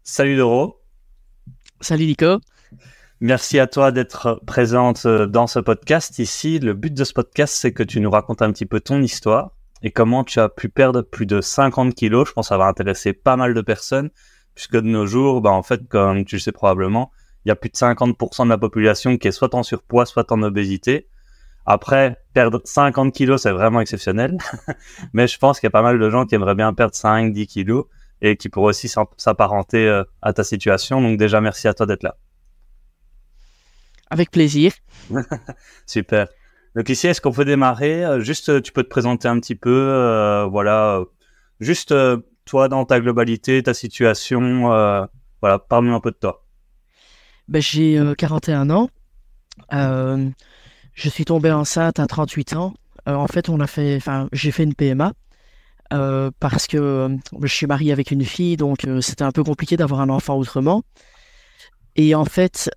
Salut Doro, Salut Nico. merci à toi d'être présente dans ce podcast ici. Le but de ce podcast, c'est que tu nous racontes un petit peu ton histoire et comment tu as pu perdre plus de 50 kilos. Je pense que ça va intéresser pas mal de personnes puisque de nos jours, en fait, comme tu le sais probablement, il y a plus de 50% de la population qui est soit en surpoids, soit en obésité. Après, perdre 50 kilos, c'est vraiment exceptionnel. Mais je pense qu'il y a pas mal de gens qui aimeraient bien perdre 5-10 kilos et qui pourraient aussi s'apparenter à ta situation. Donc déjà, merci à toi d'être là. Avec plaisir. Super. Donc ici, est-ce qu'on peut démarrer? Juste, tu peux te présenter un petit peu, voilà, juste toi dans ta globalité, ta situation, voilà, parle-nous un peu de toi. J'ai 41 ans. Euh, je suis tombé enceinte à 38 ans. En fait, j'ai fait une PMA parce que je suis marié avec une fille, donc c'était un peu compliqué d'avoir un enfant autrement. Et en fait,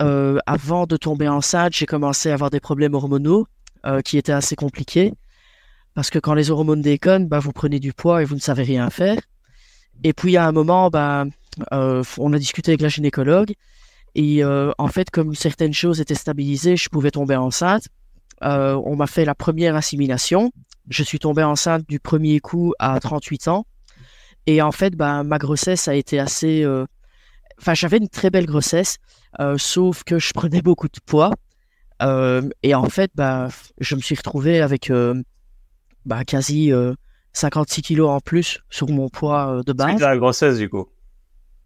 avant de tomber enceinte, j'ai commencé à avoir des problèmes hormonaux qui étaient assez compliqués parce que quand les hormones déconnent, vous prenez du poids et vous ne savez rien faire. Et puis à un moment, on a discuté avec la gynécologue. Et en fait, comme certaines choses étaient stabilisées, je pouvais tomber enceinte. On m'a fait la première assimilation. Je suis tombé enceinte du premier coup à 38 ans. Et en fait, ma grossesse a été assez... j'avais une très belle grossesse, sauf que je prenais beaucoup de poids. Et en fait, je me suis retrouvé avec quasi 56 kilos en plus sur mon poids de Suite base. à la grossesse, du coup.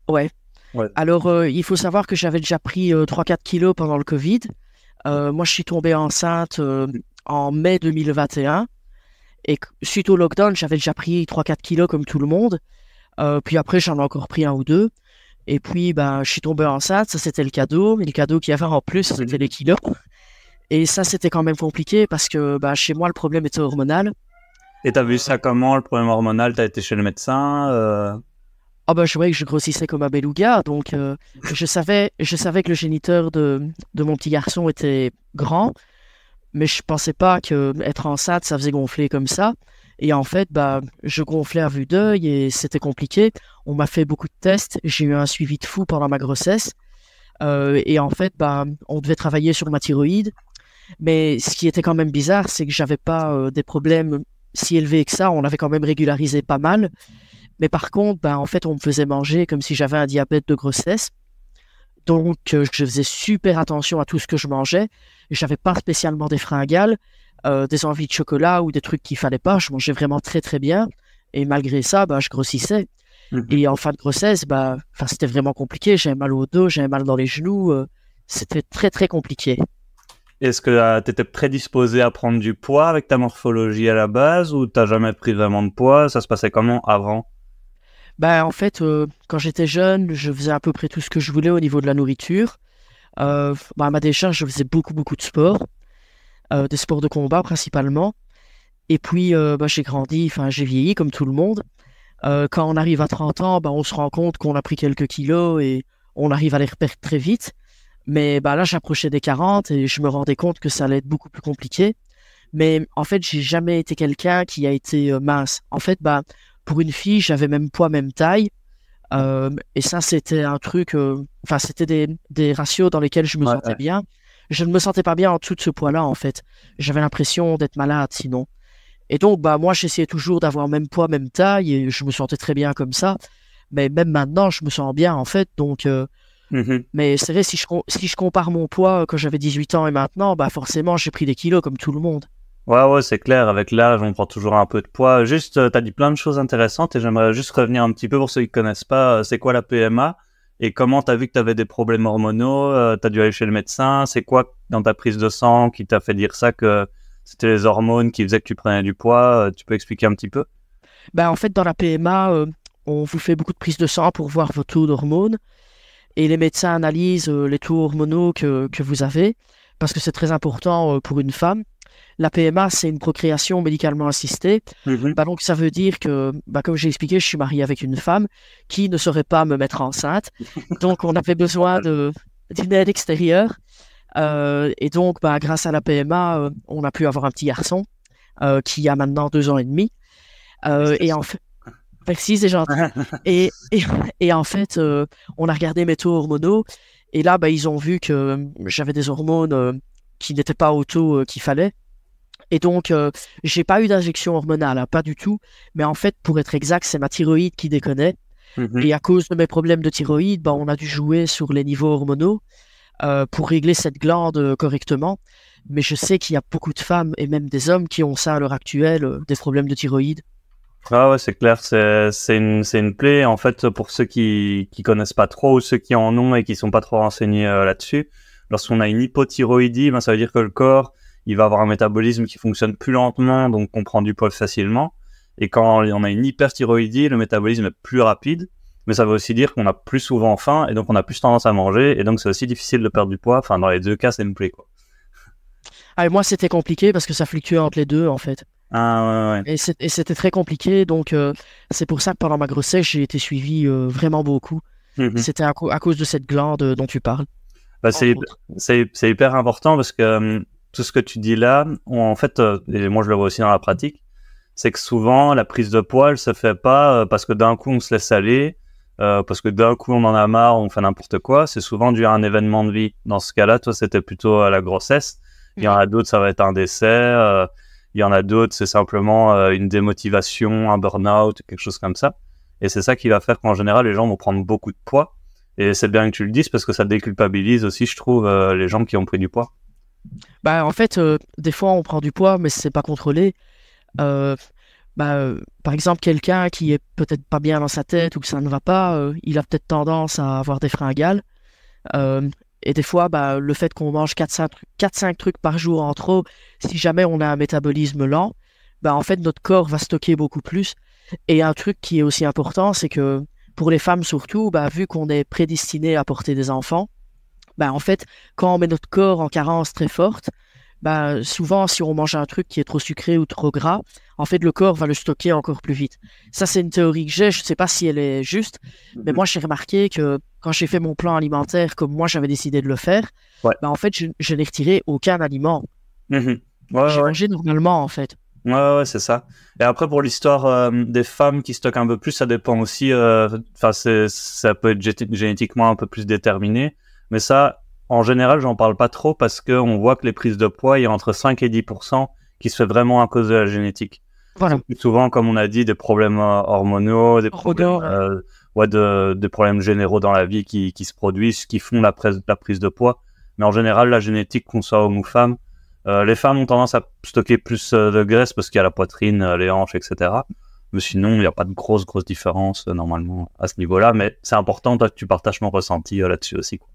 Ouais. Ouais. Alors, il faut savoir que j'avais déjà pris 3-4 kilos pendant le Covid. Moi, je suis tombée enceinte en mai 2021. Et suite au lockdown, j'avais déjà pris 3-4 kilos comme tout le monde. Puis après, j'en ai encore pris un ou deux. Et puis, je suis tombée enceinte. Ça, c'était le cadeau. Mais le cadeau qu'il y avait en plus, c'était les kilos. Et ça, c'était quand même compliqué parce que chez moi, le problème était hormonal. Et t'as vu ça comment, le problème hormonal? T'as été chez le médecin? Je voyais que je grossissais comme un beluga. Donc, je savais que le géniteur de mon petit garçon était grand. Mais je pensais pas que être enceinte, ça faisait gonfler comme ça. Et en fait, je gonflais à vue d'œil et c'était compliqué. On m'a fait beaucoup de tests. J'ai eu un suivi de fou pendant ma grossesse. Et en fait, on devait travailler sur ma thyroïde. Mais ce qui était quand même bizarre, c'est que j'avais pas des problèmes si élevés que ça. On avait quand même régularisé pas mal. Mais par contre, en fait, on me faisait manger comme si j'avais un diabète de grossesse. Donc, je faisais super attention à tout ce que je mangeais. J'avais pas spécialement des fringales, des envies de chocolat ou des trucs qu'il fallait pas. Je mangeais vraiment très très bien. Et malgré ça, je grossissais. Mhm. Et en fin de grossesse, c'était vraiment compliqué. J'avais mal au dos, j'avais mal dans les genoux. C'était très très compliqué. Est-ce que t'étais prédisposé à prendre du poids avec ta morphologie à la base ou t'as jamais pris vraiment de poids? Ça se passait comment avant? En fait, quand j'étais jeune, je faisais à peu près tout ce que je voulais au niveau de la nourriture. À ma décharge, je faisais beaucoup beaucoup de sport, des sports de combat principalement. Et puis, j'ai grandi, j'ai vieilli comme tout le monde. Quand on arrive à 30 ans, on se rend compte qu'on a pris quelques kilos et on arrive à les reperdre très vite. Mais là, j'approchais des 40 et je me rendais compte que ça allait être beaucoup plus compliqué. Mais en fait, j'ai jamais été quelqu'un qui a été mince. En fait, pour une fille, j'avais même poids, même taille. Et ça, c'était un truc, c'était des ratios dans lesquels je me Ouais, sentais ouais. bien. Je ne me sentais pas bien en dessous de ce poids-là, en fait. J'avais l'impression d'être malade sinon. Et donc, moi, j'essayais toujours d'avoir même poids, même taille, et je me sentais très bien comme ça. Mais même maintenant, je me sens bien, en fait. Donc, Mhm. mais c'est vrai, si je compare mon poids quand j'avais 18 ans et maintenant, forcément, j'ai pris des kilos comme tout le monde. Ouais, ouais, c'est clair. Avec l'âge, on prend toujours un peu de poids. Juste, t'as dit plein de choses intéressantes et j'aimerais juste revenir un petit peu pour ceux qui connaissent pas. C'est quoi la PMA et comment t'as vu que t'avais des problèmes hormonaux? T'as dû aller chez le médecin. C'est quoi dans ta prise de sang qui t'a fait dire ça que c'était les hormones qui faisaient que tu prenais du poids? Tu peux expliquer un petit peu? En fait, dans la PMA, on vous fait beaucoup de prises de sang pour voir vos taux d'hormones. Et les médecins analysent les taux hormonaux que vous avez, parce que c'est très important pour une femme. La PMA, c'est une procréation médicalement assistée. Mhm. Donc, ça veut dire que, comme j'ai expliqué, je suis marié avec une femme qui ne saurait pas me mettre enceinte. Donc, on avait besoin d'une aide extérieure. Et donc, grâce à la PMA, on a pu avoir un petit garçon qui a maintenant 2 ans et demi. Et en Félicitations. fait, Merci, c'est gentil. Et en fait, on a regardé mes taux hormonaux. Et là, ils ont vu que j'avais des hormones qui n'étaient pas au taux qu'il fallait. Et donc, j'ai pas eu d'injection hormonale, hein, pas du tout. Mais en fait, pour être exact, c'est ma thyroïde qui déconnait. Et à cause de mes problèmes de thyroïde, on a dû jouer sur les niveaux hormonaux pour régler cette glande correctement. Mais je sais qu'il y a beaucoup de femmes et même des hommes qui ont ça à l'heure actuelle, des problèmes de thyroïde. Ah ouais, c'est clair, c'est une plaie. En fait, pour ceux qui connaissent pas trop ou ceux qui en ont et qui sont pas trop renseignés là-dessus, lorsqu'on a une hypothyroïdie, ça veut dire que le corps, il va avoir un métabolisme qui fonctionne plus lentement, donc on prend du poids facilement. Et quand on a une hyperthyroïdie, le métabolisme est plus rapide, mais ça veut aussi dire qu'on a plus souvent faim et donc on a plus tendance à manger et donc c'est aussi difficile de perdre du poids. Enfin, dans les deux cas, c'est une plaie, quoi. Ah, et moi, c'était compliqué parce que ça fluctuait entre les deux, en fait. Ah ouais, ouais. Et c'était très compliqué, donc c'est pour ça que pendant ma grossesse, j'ai été suivi vraiment beaucoup. Mhm. C'était à cause de cette glande dont tu parles, Bah, entre autres. c'est hyper important parce que tout ce que tu dis là, en fait, et moi je le vois aussi dans la pratique, c'est que souvent la prise de poids, elle se fait pas parce que d'un coup on se laisse aller, parce que d'un coup on en a marre, on fait n'importe quoi. C'est souvent dû à un événement de vie. Dans ce cas-là, toi c'était plutôt la grossesse. Il y en a d'autres, ça va être un décès. Il y en a d'autres, c'est simplement une démotivation, un burn-out, quelque chose comme ça. Et c'est ça qui va faire qu'en général, les gens vont prendre beaucoup de poids. Et c'est bien que tu le dises parce que ça déculpabilise aussi, je trouve, les gens qui ont pris du poids. En fait, des fois, on prend du poids, mais c'est pas contrôlé. Euh, Par exemple, quelqu'un qui est peut-être pas bien dans sa tête ou que ça ne va pas, il a peut-être tendance à avoir des fringales. Euh, et des fois, le fait qu'on mange 4-5 trucs par jour en trop, si jamais on a un métabolisme lent, en fait, notre corps va stocker beaucoup plus. Et un truc qui est aussi important, c'est que pour les femmes surtout, vu qu'on est prédestiné à porter des enfants, en fait, quand on met notre corps en carence très forte, souvent, si on mange un truc qui est trop sucré ou trop gras, en fait, le corps va le stocker encore plus vite. Ça, c'est une théorie que j'ai. Je ne sais pas si elle est juste, mais moi, j'ai remarqué que quand j'ai fait mon plan alimentaire, comme moi, j'avais décidé de le faire, Ouais. en fait, je n'ai retiré aucun aliment. Mhm. Ouais, J'ai ouais. mangé normalement, en fait. Ouais, c'est ça. Et après, pour l'histoire des femmes qui stockent un peu plus, ça dépend aussi. Enfin, ça peut être génétiquement un peu plus déterminé. Mais ça, en général, j'en parle pas trop parce qu'on voit que les prises de poids, il y a entre 5 et 10% qui se fait vraiment à cause de la génétique. Voilà. C'est plus souvent, comme on a dit, des problèmes hormonaux, des problèmes, des problèmes généraux dans la vie qui se produisent, qui font la prise de poids. Mais en général, la génétique, qu'on soit homme ou femme, les femmes ont tendance à stocker plus de graisse parce qu'il y a la poitrine, les hanches, etc. Mais sinon, il n'y a pas de grosse différence normalement à ce niveau-là. Mais c'est important, toi, que tu partages mon ressenti là-dessus aussi, quoi.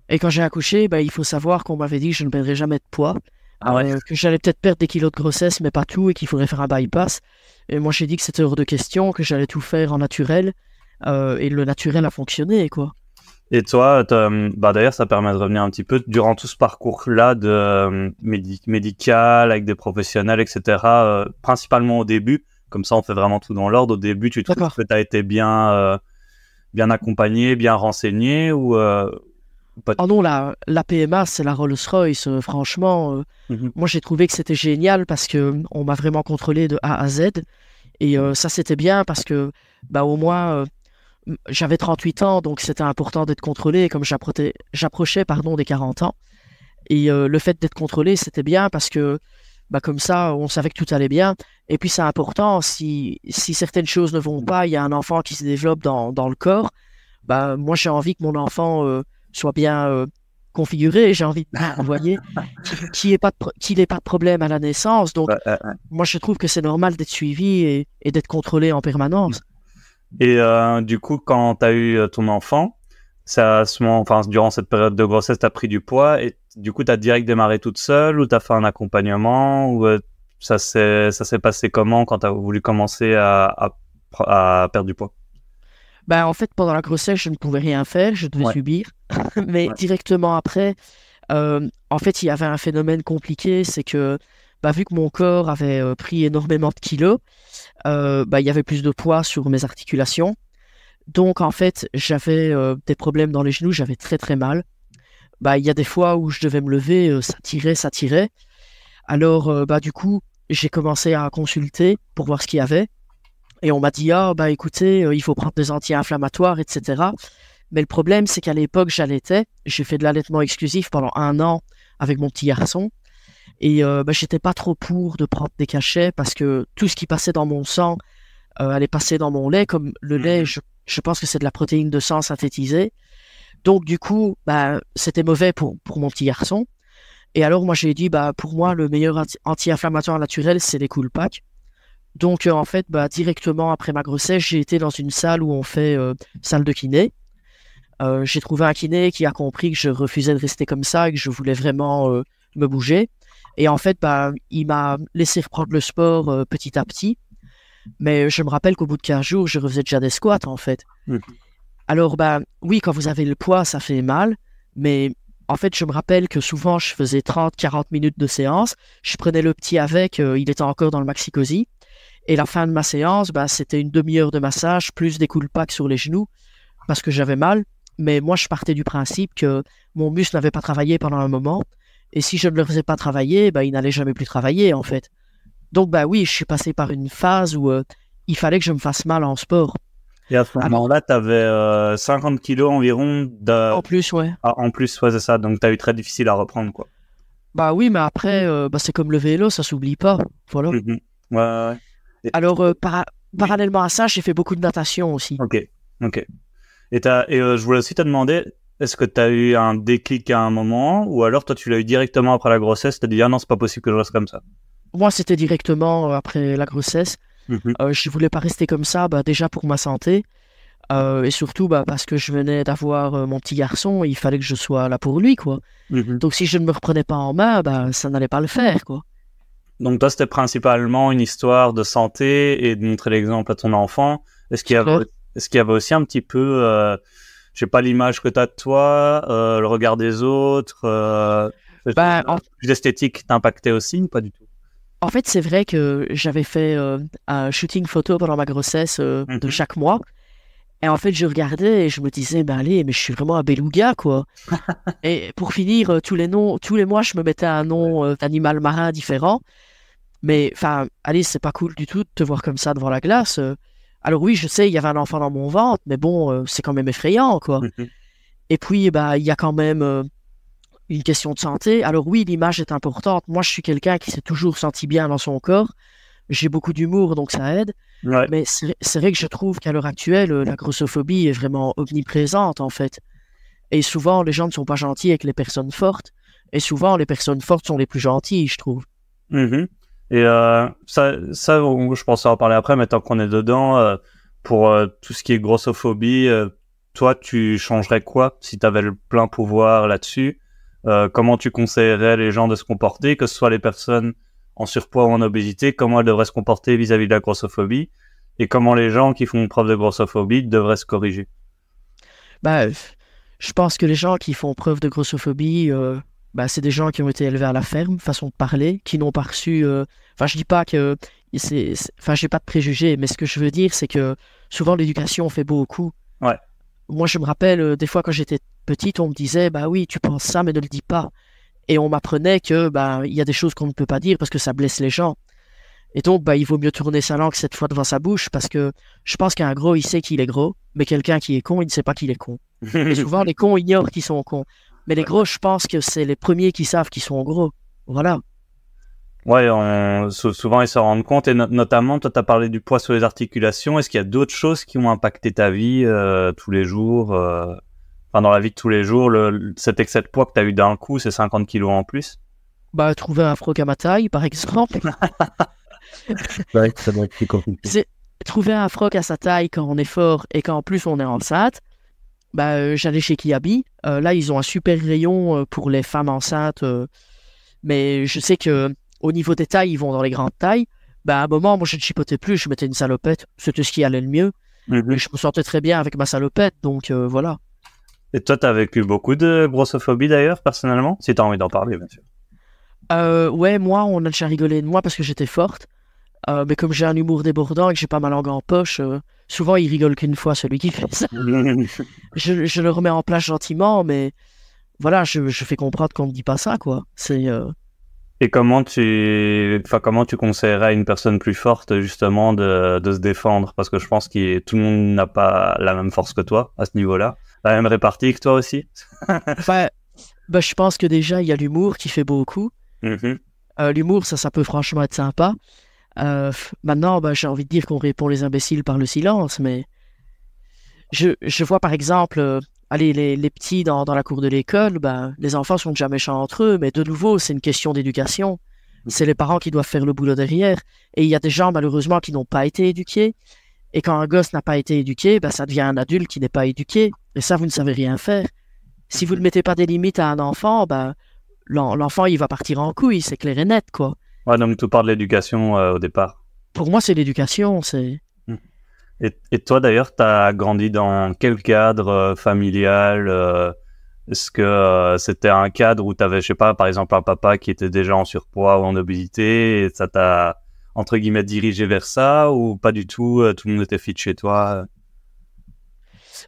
Et quand j'ai accouché, il faut savoir qu'on m'avait dit que je ne perdrais jamais de poids, Ah ouais. que j'allais peut-être perdre des kilos de grossesse, mais pas tout, et qu'il faudrait faire un bypass. Et moi, j'ai dit que c'était hors de question, que j'allais tout faire en naturel, et le naturel a fonctionné, quoi. Et toi, d'ailleurs, ça permet de revenir un petit peu durant tout ce parcours-là de médical avec des professionnels, etc. Principalement au début, comme ça, on fait vraiment tout dans l'ordre. Au début, tu trouves D'accord. que tu as été bien accompagné, bien renseigné ou pas. Oh non, la PMA, c'est la Rolls-Royce, franchement. Mhm. Moi, j'ai trouvé que c'était génial parce que on m'a vraiment contrôlé de A à Z. Et ça, c'était bien parce que, au moins, j'avais 38 ans, donc c'était important d'être contrôlé, comme j'approchais des 40 ans. Et le fait d'être contrôlé, c'était bien parce que, comme ça, on savait que tout allait bien. Et puis, c'est important, si certaines choses ne vont pas, il y a un enfant qui se développe dans le corps. Moi, j'ai envie que mon enfant soit bien configuré. J'ai envie, vous voyez, qu'il n'ait pas de problème à la naissance. Donc, moi, je trouve que c'est normal d'être suivi et d'être contrôlé en permanence. Et du coup, quand tu as eu ton enfant, durant cette période de grossesse, tu as pris du poids et du coup, tu as direct démarré toute seule ou tu as fait un accompagnement ou ça s'est passé comment quand tu as voulu commencer à perdre du poids? En fait, pendant la grossesse, je ne pouvais rien faire, je devais subir. Mais directement après, en fait, il y avait un phénomène compliqué, c'est que vu que mon corps avait pris énormément de kilos, il y avait plus de poids sur mes articulations. Donc, en fait, j'avais des problèmes dans les genoux, j'avais très très mal. Il y a des fois où je devais me lever, ça tirait. Alors, du coup, j'ai commencé à consulter pour voir ce qu'il y avait. Et on m'a dit, ah, bah écoutez, il faut prendre des anti-inflammatoires, etc. Mais le problème, c'est qu'à l'époque, j'allaitais. J'ai fait de l'allaitement exclusif pendant 1 an avec mon petit garçon. Et bah, j'étais pas trop pour de prendre des cachets parce que tout ce qui passait dans mon sang allait passer dans mon lait. Comme le lait, je pense que c'est de la protéine de sang synthétisée. Donc, du coup, bah, c'était mauvais pour mon petit garçon. Et alors, moi, j'ai dit, bah, pour moi, le meilleur anti-inflammatoire naturel, c'est les Coolpack. Donc, en fait, bah, directement après ma grossesse, j'ai été dans une salle où on fait salle de kiné. J'ai trouvé un kiné qui a compris que je refusais de rester comme ça et que je voulais vraiment me bouger. Et en fait, bah, il m'a laissé reprendre le sport petit à petit. Mais je me rappelle qu'au bout de 15 jours, je refaisais déjà des squats, en fait. Alors, bah, oui, quand vous avez le poids, ça fait mal. Mais en fait, je me rappelle que souvent, je faisais 30-40 minutes de séance. Je prenais le petit avec, il était encore dans le maxi-cosy. Et la fin de ma séance, bah, c'était une demi-heure de massage, plus des Coolpack sur les genoux, parce que j'avais mal. Mais moi, je partais du principe que mon muscle n'avait pas travaillé pendant un moment. Et si je ne le faisais pas travailler, bah, il n'allait jamais plus travailler, en fait. Donc, bah oui, je suis passé par une phase où il fallait que je me fasse mal en sport. Et à ce moment-là, tu avais 50 kilos environ En plus, ouais. En plus, ouais, c'est ça. Donc, tu as eu très difficile à reprendre, quoi. Bah oui, mais après, bah, c'est comme le vélo, ça s'oublie pas. Voilà. Ouais, ouais. Alors, parallèlement à ça, j'ai fait beaucoup de natation aussi. Ok. Et je voulais aussi te demander, est-ce que tu as eu un déclic à un moment, ou alors toi, tu l'as eu directement après la grossesse, tu as dit, ah non, c'est pas possible que je reste comme ça. Moi, c'était directement après la grossesse. Je voulais pas rester comme ça, bah, déjà pour ma santé. Et surtout bah, parce que je venais d'avoir mon petit garçon, il fallait que je sois là pour lui, quoi. Donc si je ne me reprenais pas en main, bah, ça n'allait pas le faire, quoi. Donc toi, c'était principalement une histoire de santé et de montrer l'exemple à ton enfant. Est-ce qu'il y avait aussi un petit peu, je sais pas, l'image que tu as de toi, le regard des autres, plus esthétique t'impactait aussi ou pas du tout? En fait, c'est vrai que j'avais fait un shooting photo pendant ma grossesse de chaque mois. Et en fait, je regardais et je me disais, ben allez, mais je suis vraiment un beluga, quoi. Et pour finir, tous les mois, je me mettais un nom d'animal marin différent. Mais, enfin, allez, c'est pas cool du tout de te voir comme ça devant la glace. Alors oui, je sais, il y avait un enfant dans mon ventre, mais bon, c'est quand même effrayant, quoi. Et puis, bah, il y a quand même une question de santé. Alors oui, l'image est importante. Moi, je suis quelqu'un qui s'est toujours senti bien dans son corps. J'ai beaucoup d'humour, donc ça aide. Ouais. Mais c'est vrai que je trouve qu'à l'heure actuelle, la grossophobie est vraiment omniprésente, en fait. Et souvent, les gens ne sont pas gentils avec les personnes fortes. Et souvent, les personnes fortes sont les plus gentilles, je trouve. Et ça, je pense en parler après, mais tant qu'on est dedans, pour tout ce qui est grossophobie, toi, tu changerais quoi si tu avais le plein pouvoir là-dessus? Comment tu conseillerais les gens de se comporter, que ce soit les personnes en surpoids ou en obésité, comment elles devraient se comporter vis-à-vis de la grossophobie, et comment les gens qui font preuve de grossophobie devraient se corriger? Bah, je pense que les gens qui font preuve de grossophobie, bah, c'est des gens qui ont été élevés à la ferme, façon de parler, qui n'ont pas reçu... Enfin, je dis pas que... Enfin, j'ai pas de préjugés, mais ce que je veux dire, c'est que souvent l'éducation fait beaucoup. Ouais. Moi, je me rappelle, des fois quand j'étais petite, on me disait, bah oui, tu penses ça, mais ne le dis pas. Et on m'apprenait que bah il y a des choses qu'on ne peut pas dire parce que ça blesse les gens. Et donc, bah, il vaut mieux tourner sa langue cette fois devant sa bouche parce que je pense qu'un gros, il sait qu'il est gros, mais quelqu'un qui est con, il ne sait pas qu'il est con. Et souvent, les cons ignorent qu'ils sont cons. Mais les gros, je pense que c'est les premiers qui savent qu'ils sont gros. Voilà. Ouais, souvent ils se rendent compte, et notamment, toi, tu as parlé du poids sur les articulations. Est-ce qu'il y a d'autres choses qui ont impacté ta vie tous les jours, dans la vie de tous les jours, cet excès de poids que tu as eu d'un coup, c'est 50 kilos en plus? Bah, trouver un froc à ma taille, par exemple. Ouais, ça doit être plus compliqué. Trouver un froc à sa taille quand on est fort et qu'en plus on est enceinte. Bah, j'allais chez Kiabi. Là, ils ont un super rayon pour les femmes enceintes. Mais je sais que au niveau des tailles, ils vont dans les grandes tailles. Bah, à un moment, moi, je ne chipotais plus. Je mettais une salopette. C'était ce qui allait le mieux. Et je me sentais très bien avec ma salopette. Donc, voilà. Et toi, tu as vécu beaucoup de grossophobie d'ailleurs, personnellement? Si tu as envie d'en parler, bien sûr. Ouais, moi, on a déjà rigolé de moi parce que j'étais forte. Mais comme j'ai un humour débordant et que j'ai pas ma langue en poche, souvent il rigole qu'une fois celui qui fait ça. je le remets en place gentiment, mais voilà, je fais comprendre qu'on me dit pas ça, quoi. C'est Et comment tu conseillerais à une personne plus forte justement de se défendre? Parce que je pense que tout le monde n'a pas la même force que toi à ce niveau-là, la même répartie que toi aussi. Bah, je pense que déjà, il y a l'humour qui fait beaucoup. Mhm. L'humour, ça peut franchement être sympa. Maintenant, j'ai envie de dire qu'on répond les imbéciles par le silence, mais je vois par exemple, allez, les petits dans la cour de l'école, les enfants sont déjà méchants entre eux, mais de nouveau, c'est une question d'éducation. C'est les parents qui doivent faire le boulot derrière. Et il y a des gens, malheureusement, qui n'ont pas été éduqués. Et quand un gosse n'a pas été éduqué, ça devient un adulte qui n'est pas éduqué. Et ça, vous ne savez rien faire. Si vous ne mettez pas des limites à un enfant, l'enfant, il va partir en couille, c'est clair et net, quoi. Ouais, donc tu parles de l'éducation au départ. Pour moi, c'est l'éducation, c'est... Et toi d'ailleurs, tu as grandi dans quel cadre familial est-ce que c'était un cadre où tu avais, je sais pas, par exemple un papa qui était déjà en surpoids ou en obésité et ça t'a, entre guillemets, dirigé vers ça ou pas du tout, tout le monde était fit chez toi?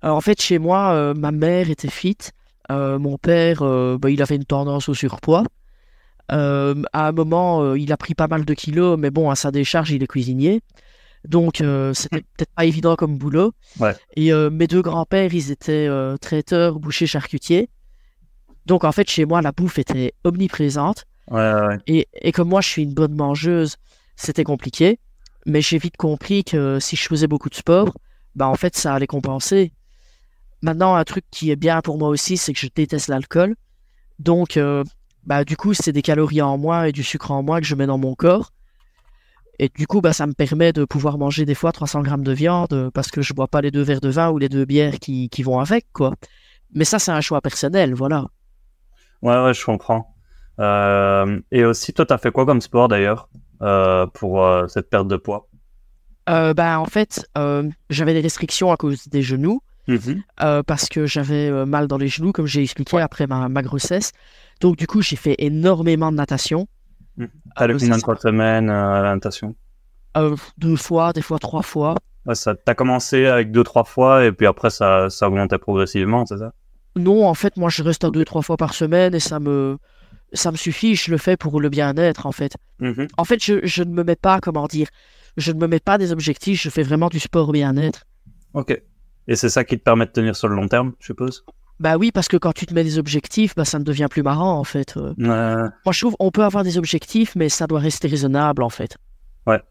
Alors, en fait, chez moi, ma mère était fit. Mon père, il avait une tendance au surpoids. À un moment, il a pris pas mal de kilos, mais bon, à sa décharge, il est cuisinier. Donc, c'était peut-être pas évident comme boulot. Ouais. Et mes deux grands-pères, ils étaient traiteurs, bouchers, charcutiers. Donc, en fait, chez moi, la bouffe était omniprésente. Ouais. Et comme moi, je suis une bonne mangeuse, c'était compliqué. Mais j'ai vite compris que si je faisais beaucoup de sport, en fait, ça allait compenser. Maintenant, un truc qui est bien pour moi aussi, c'est que je déteste l'alcool. Donc, du coup, c'est des calories en moins et du sucre en moins que je mets dans mon corps. Et du coup, ça me permet de pouvoir manger des fois 300 grammes de viande parce que je bois pas les 2 verres de vin ou les 2 bières qui vont avec, quoi. Mais ça, c'est un choix personnel, voilà. Ouais, je comprends. Et aussi, toi, t'as fait quoi comme sport d'ailleurs pour cette perte de poids? En fait, j'avais des restrictions à cause des genoux parce que j'avais mal dans les genoux, comme j'ai expliqué après ma grossesse. Donc, du coup, j'ai fait énormément de natation. T'as le combien de fois semaine à la natation? 2 fois, des fois 3 fois. Ouais, t'as commencé avec 2-3 fois et puis après ça augmentait progressivement, c'est ça? Non, en fait, moi, je reste à 2-3 fois par semaine et ça me suffit. Je le fais pour le bien-être, en fait. En fait, je ne me mets pas, comment dire, je ne me mets pas des objectifs. Je fais vraiment du sport bien-être. Ok. Et c'est ça qui te permet de tenir sur le long terme, je suppose? Oui, parce que quand tu te mets des objectifs, ça ne devient plus marrant, en fait. Moi, je trouve on peut avoir des objectifs, mais ça doit rester raisonnable, en fait. Ouais,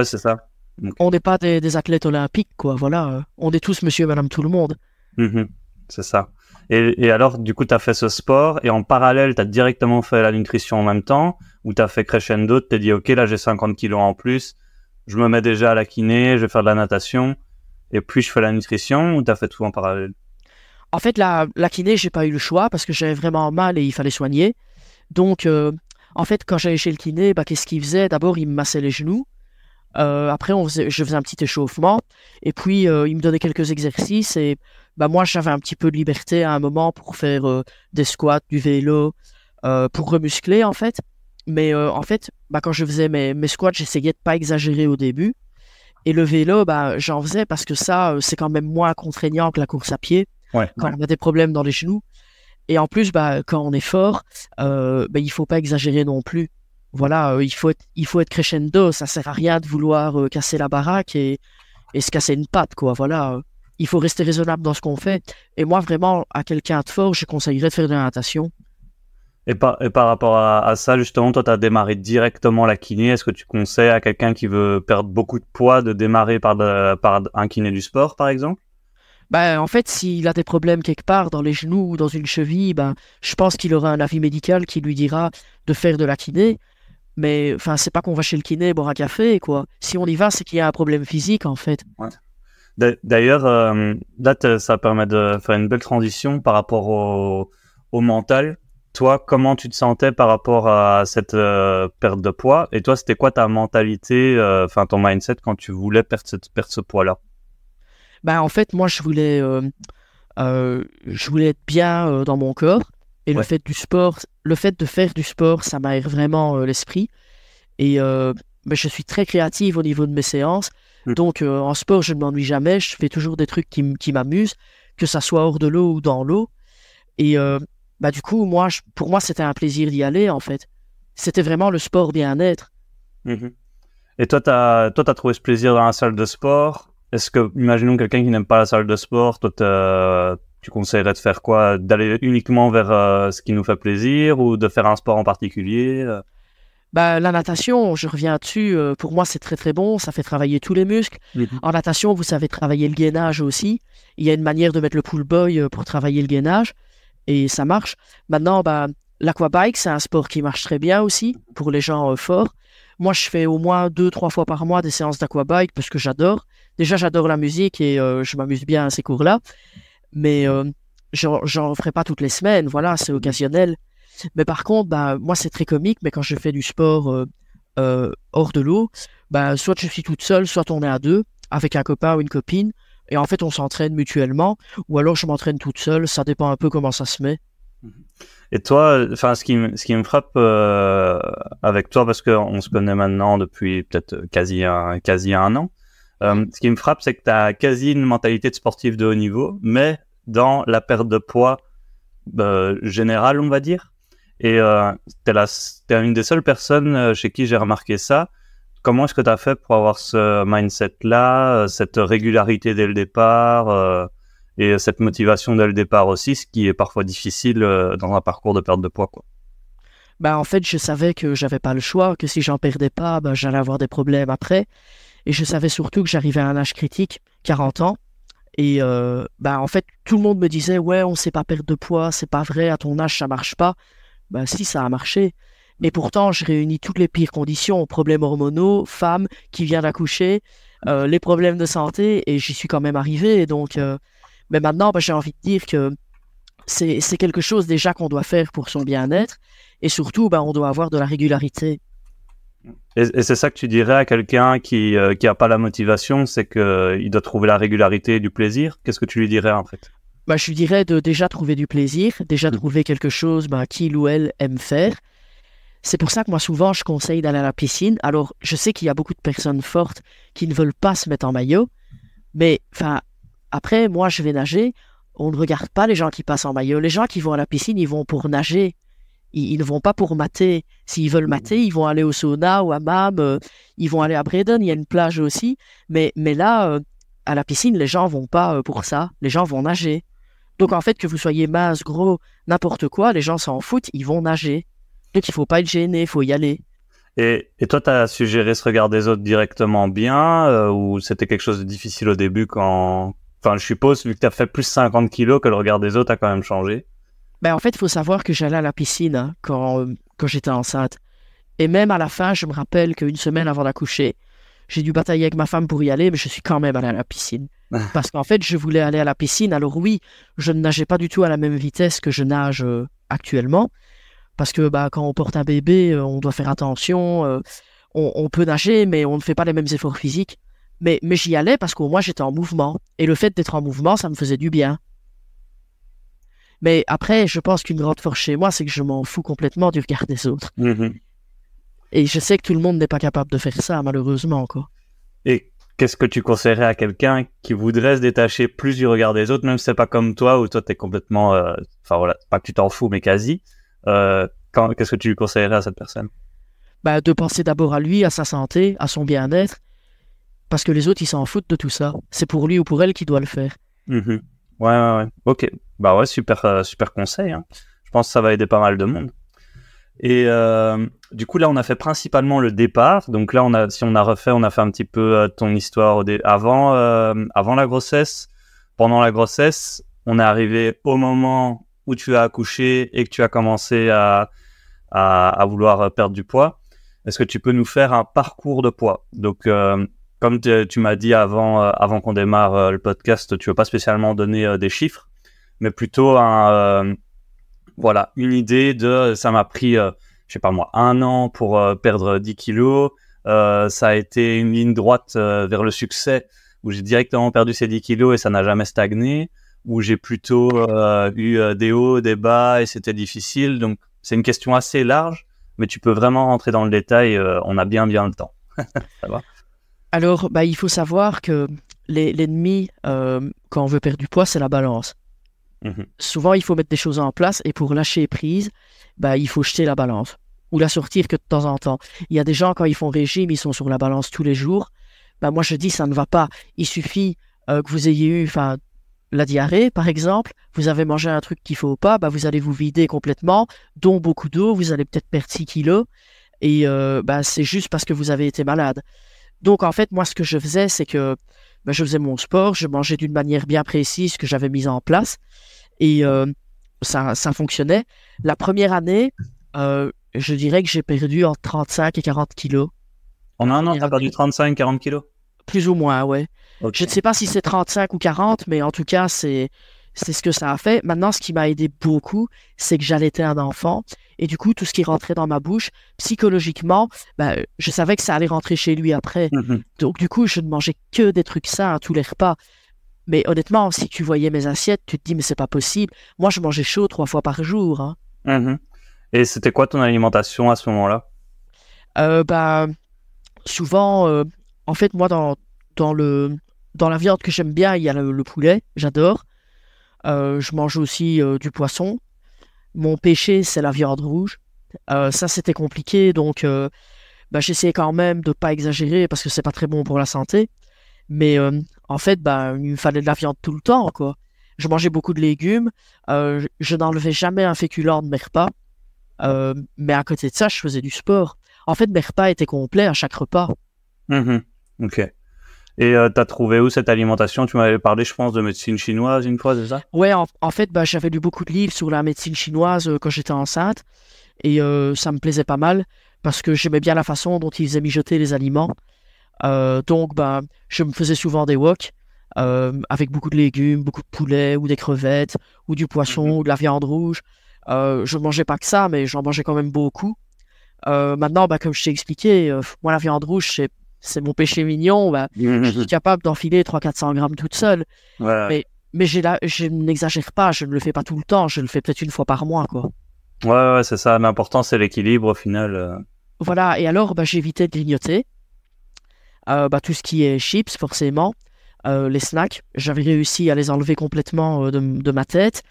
c'est ça. Okay. On n'est pas des athlètes olympiques, quoi. Voilà. On est tous monsieur et madame tout le monde. C'est ça. Et alors, du coup, tu as fait ce sport et en parallèle, tu as directement fait la nutrition en même temps ou tu as fait crescendo, tu t'es dit, OK, là, j'ai 50 kilos en plus, je me mets déjà à la kiné, je vais faire de la natation et puis je fais la nutrition ou tu as fait tout en parallèle? En fait, la kiné, j'ai pas eu le choix parce que j'avais vraiment mal et il fallait soigner. Donc, en fait, quand j'allais chez le kiné, qu'est-ce qu'il faisait? D'abord, il me massait les genoux. Après, je faisais un petit échauffement. Et puis, il me donnait quelques exercices. Et moi, j'avais un petit peu de liberté à un moment pour faire des squats, du vélo, pour remuscler, en fait. Mais en fait, quand je faisais mes squats, j'essayais de pas exagérer au début. Et le vélo, j'en faisais parce que ça, c'est quand même moins contraignant que la course à pied quand on a des problèmes dans les genoux. Et en plus, quand on est fort, il faut pas exagérer non plus. Voilà, il faut être crescendo. Ça sert à rien de vouloir casser la baraque et se casser une patte, quoi. Voilà, il faut rester raisonnable dans ce qu'on fait. Et moi, vraiment, à quelqu'un de fort, je conseillerais de faire de la natation. Et par rapport à ça, justement, toi, tu as démarré directement la kiné. Est-ce que tu conseilles à quelqu'un qui veut perdre beaucoup de poids de démarrer par un kiné du sport, par exemple? En fait, s'il a des problèmes quelque part dans les genoux ou dans une cheville, je pense qu'il aura un avis médical qui lui dira de faire de la kiné. Mais enfin, c'est pas qu'on va chez le kiné boire un café, quoi. Si on y va, c'est qu'il y a un problème physique, en fait. Ouais. D'ailleurs, là, ça permet de faire une belle transition par rapport au mental. Toi, comment tu te sentais par rapport à cette perte de poids? Et toi, c'était quoi ta mentalité, ton mindset quand tu voulais perdre ce poids-là? En fait, moi, je voulais être bien dans mon corps. Et le fait de faire du sport, ça m'aère vraiment l'esprit. Et je suis très créative au niveau de mes séances. Donc, en sport, je ne m'ennuie jamais. Je fais toujours des trucs qui m'amusent, que ça soit hors de l'eau ou dans l'eau. Et du coup, pour moi, c'était un plaisir d'y aller, en fait. c'était vraiment le sport bien-être. Mhm. Et toi, t'as trouvé ce plaisir dans la salle de sport. Est-ce que, imaginons quelqu'un qui n'aime pas la salle de sport, toi, tu conseillerais de faire quoi? D'aller uniquement vers ce qui nous fait plaisir ou de faire un sport en particulier? Bah, la natation, je reviens dessus, pour moi c'est très très bon, ça fait travailler tous les muscles. Mhm. En natation, vous savez travailler le gainage aussi. Il y a une manière de mettre le pull boy pour travailler le gainage et ça marche. Maintenant, bah, l'aquabike, c'est un sport qui marche très bien aussi pour les gens forts. Moi, je fais au moins 2-3 fois par mois des séances d'aquabike parce que j'adore. Déjà, j'adore la musique et je m'amuse bien à ces cours-là, mais j'en ferai pas toutes les semaines, voilà, c'est occasionnel. Mais par contre, bah, moi, c'est très comique, mais quand je fais du sport hors de l'eau, bah, soit je suis toute seule, soit on est à deux, avec un copain ou une copine, et en fait, on s'entraîne mutuellement, ou alors je m'entraîne toute seule, ça dépend un peu comment ça se met. Et toi, enfin, ce qui me frappe avec toi, parce qu'on se connaît maintenant depuis peut-être quasi un an, ce qui me frappe, c'est que tu as quasi une mentalité de sportif de haut niveau, mais dans la perte de poids générale, on va dire. Et t'es une des seules personnes chez qui j'ai remarqué ça. Comment est-ce que tu as fait pour avoir ce mindset-là, cette régularité dès le départ et cette motivation dès le départ aussi, ce qui est parfois difficile dans un parcours de perte de poids, quoi. Bah, en fait, je savais que j'avais pas le choix, que si j'en perdais pas, bah, j'allais avoir des problèmes après. Et je savais surtout que j'arrivais à un âge critique, 40 ans. Et bah, en fait, tout le monde me disait, ouais, on sait pas perdre de poids, c'est pas vrai, à ton âge, ça marche pas. Bah, si, ça a marché. Et pourtant, je réunis toutes les pires conditions, problèmes hormonaux, femme qui vient d'accoucher, les problèmes de santé, et j'y suis quand même arrivé. Donc, mais maintenant, bah, j'ai envie de dire que c'est quelque chose déjà qu'on doit faire pour son bien-être. Et surtout, bah, on doit avoir de la régularité. Et c'est ça que tu dirais à quelqu'un qui a pas la motivation, c'est que il doit trouver la régularité et du plaisir. Qu'est-ce que tu lui dirais en fait? Bah, je lui dirais de déjà trouver du plaisir, déjà trouver quelque chose bah, qu'il ou elle aime faire. C'est pour ça que moi, souvent, je conseille d'aller à la piscine. Alors, je sais qu'il y a beaucoup de personnes fortes qui ne veulent pas se mettre en maillot, mais enfin, après, moi, je vais nager. On ne regarde pas les gens qui passent en maillot. Les gens qui vont à la piscine, ils vont pour nager. Ils ne vont pas pour mater. S'ils veulent mater, ils vont aller au sauna, au hammam, ils vont aller à Bredon, il y a une plage aussi. Mais là, à la piscine, les gens vont pas pour ça. Les gens vont nager. Donc, en fait, que vous soyez mince, gros, n'importe quoi, les gens s'en foutent, ils vont nager. Donc, il faut pas être gêné, il faut y aller. Et toi, tu as suggéré ce regard des autres directement bien ou c'était quelque chose de difficile au début quand... Enfin, je suppose, vu que tu as fait plus 50 kilos, que le regard des autres a quand même changé. Ben, en fait, il faut savoir que j'allais à la piscine hein, quand j'étais enceinte. Et même à la fin, je me rappelle qu'une semaine avant d'accoucher, j'ai dû batailler avec ma femme pour y aller, mais je suis quand même allé à la piscine. Parce qu'en fait, je voulais aller à la piscine. Alors oui, je ne nageais pas du tout à la même vitesse que je nage actuellement. Parce que bah, quand on porte un bébé, on doit faire attention. On peut nager, mais on ne fait pas les mêmes efforts physiques. Mais j'y allais parce qu'au moins j'étais en mouvement. Et le fait d'être en mouvement, ça me faisait du bien. Mais après, je pense qu'une grande force chez moi, c'est que je m'en fous complètement du regard des autres. Mhm. Et je sais que tout le monde n'est pas capable de faire ça, malheureusement, quoi. Et qu'est-ce que tu conseillerais à quelqu'un qui voudrait se détacher plus du regard des autres, même si c'est pas comme toi, où toi t'es complètement... Enfin voilà, pas que tu t'en fous, mais quasi. Qu'est-ce que tu lui conseillerais à cette personne? Bah, de penser d'abord à lui, à sa santé, à son bien-être, parce que les autres, ils s'en foutent de tout ça. C'est pour lui ou pour elle qui doit le faire. Mhm. Ouais. Ok. Bah ouais, super conseil, hein. Je pense que ça va aider pas mal de monde. Et du coup, là, on a fait principalement le départ. Donc là, si on a fait un petit peu ton histoire avant la grossesse. Pendant la grossesse, on est arrivé au moment où tu as accouché et que tu as commencé à vouloir perdre du poids. Est-ce que tu peux nous faire un parcours de poids? Donc, comme tu m'as dit avant qu'on démarre le podcast, tu veux pas spécialement donner des chiffres, mais plutôt une idée de ça m'a pris, je sais pas moi, 1 an pour perdre 10 kilos. Ça a été une ligne droite vers le succès où j'ai directement perdu ces 10 kilos et ça n'a jamais stagné, où j'ai plutôt eu des hauts, des bas et c'était difficile. Donc, c'est une question assez large, mais tu peux vraiment rentrer dans le détail. On a bien le temps. Ça va? Alors, bah, il faut savoir que l'ennemi, quand on veut perdre du poids, c'est la balance. Mhm. Souvent, il faut mettre des choses en place et pour lâcher prise, bah, il faut jeter la balance. ou la sortir que de temps en temps. Il y a des gens, quand ils font régime, ils sont sur la balance tous les jours. Ben, moi, je dis, ça ne va pas. Il suffit que vous ayez eu la diarrhée, par exemple. Vous avez mangé un truc qu'il ne faut pas, ben, vous allez vous vider complètement, dont beaucoup d'eau. Vous allez peut-être perdre 6 kilos. Et ben, c'est juste parce que vous avez été malade. Donc, en fait, moi, ce que je faisais, c'est que ben, je faisais mon sport, je mangeais d'une manière bien précise que j'avais mise en place. Et ça fonctionnait. La première année, je dirais que j'ai perdu entre 35 et 40 kilos. En un an, tu as perdu 35-40 kilos? Plus ou moins, ouais. Okay. Je ne sais pas si c'est 35 ou 40, mais en tout cas, c'est ce que ça a fait. Maintenant, ce qui m'a aidé beaucoup, c'est que j'allaitais un enfant. Et du coup, tout ce qui rentrait dans ma bouche, psychologiquement, ben, je savais que ça allait rentrer chez lui après. Donc, du coup, je ne mangeais que des trucs sains à tous les repas. Mais honnêtement, si tu voyais mes assiettes, tu te dis, mais c'est pas possible. Moi, je mangeais chaud 3 fois par jour. Hein. Et c'était quoi ton alimentation à ce moment-là? Bah, souvent, en fait, moi, dans la viande que j'aime bien, il y a le poulet, j'adore. Je mange aussi du poisson. Mon péché, c'est la viande rouge. Ça, c'était compliqué, donc bah, j'essayais quand même de ne pas exagérer parce que c'est pas très bon pour la santé. Mais en fait, bah, il me fallait de la viande tout le temps, quoi. Je mangeais beaucoup de légumes. Je n'enlevais jamais un féculent de mes repas. Mais à côté de ça, je faisais du sport. En fait, mes repas étaient complets à chaque repas. Ok. Et t'as trouvé où cette alimentation? Tu m'avais parlé, je pense, de médecine chinoise une fois, c'est ça? Ouais, en fait, bah, j'avais lu beaucoup de livres sur la médecine chinoise quand j'étais enceinte. Et ça me plaisait pas mal parce que j'aimais bien la façon dont ils faisaient mijoter les aliments. Donc, bah, je me faisais souvent des wok avec beaucoup de légumes, beaucoup de poulet ou des crevettes ou du poisson ou de la viande rouge. Je ne mangeais pas que ça, mais j'en mangeais quand même beaucoup. Maintenant, bah, comme je t'ai expliqué, moi, la viande rouge, c'est mon péché mignon. Bah, je suis capable d'enfiler 300-400 grammes toute seule. Ouais. Mais je n'exagère pas, je ne le fais pas tout le temps. Je le fais peut-être une fois par mois, quoi. Ouais, c'est ça. L'important, c'est l'équilibre au final. Voilà, et alors, bah, j'évitais de grignoter. Bah, tout ce qui est chips, forcément. Les snacks, j'avais réussi à les enlever complètement de ma tête.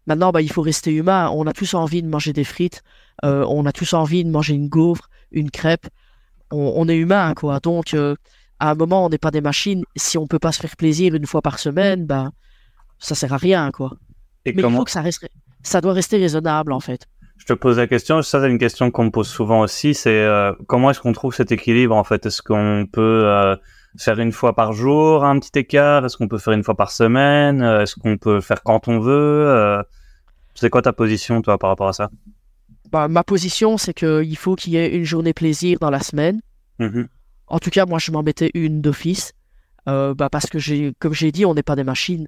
Maintenant, bah, il faut rester humain. On a tous envie de manger des frites. On a tous envie de manger une gaufre, une crêpe. On est humain, quoi. Donc, à un moment, on n'est pas des machines. Si on peut pas se faire plaisir une fois par semaine, bah, ça sert à rien, quoi. Et mais il faut que ça doit rester raisonnable, en fait. Je te pose la question, ça c'est une question qu'on me pose souvent aussi, c'est comment est-ce qu'on trouve cet équilibre en fait? Est-ce qu'on peut faire une fois par jour un petit écart? Est-ce qu'on peut faire une fois par semaine? Est-ce qu'on peut faire quand on veut? C'est quoi ta position toi par rapport à ça? Bah, ma position, c'est qu'il faut qu'il y ait une journée plaisir dans la semaine. En tout cas, moi je m'en mettais une d'office bah, parce que comme j'ai dit, on n'est pas des machines.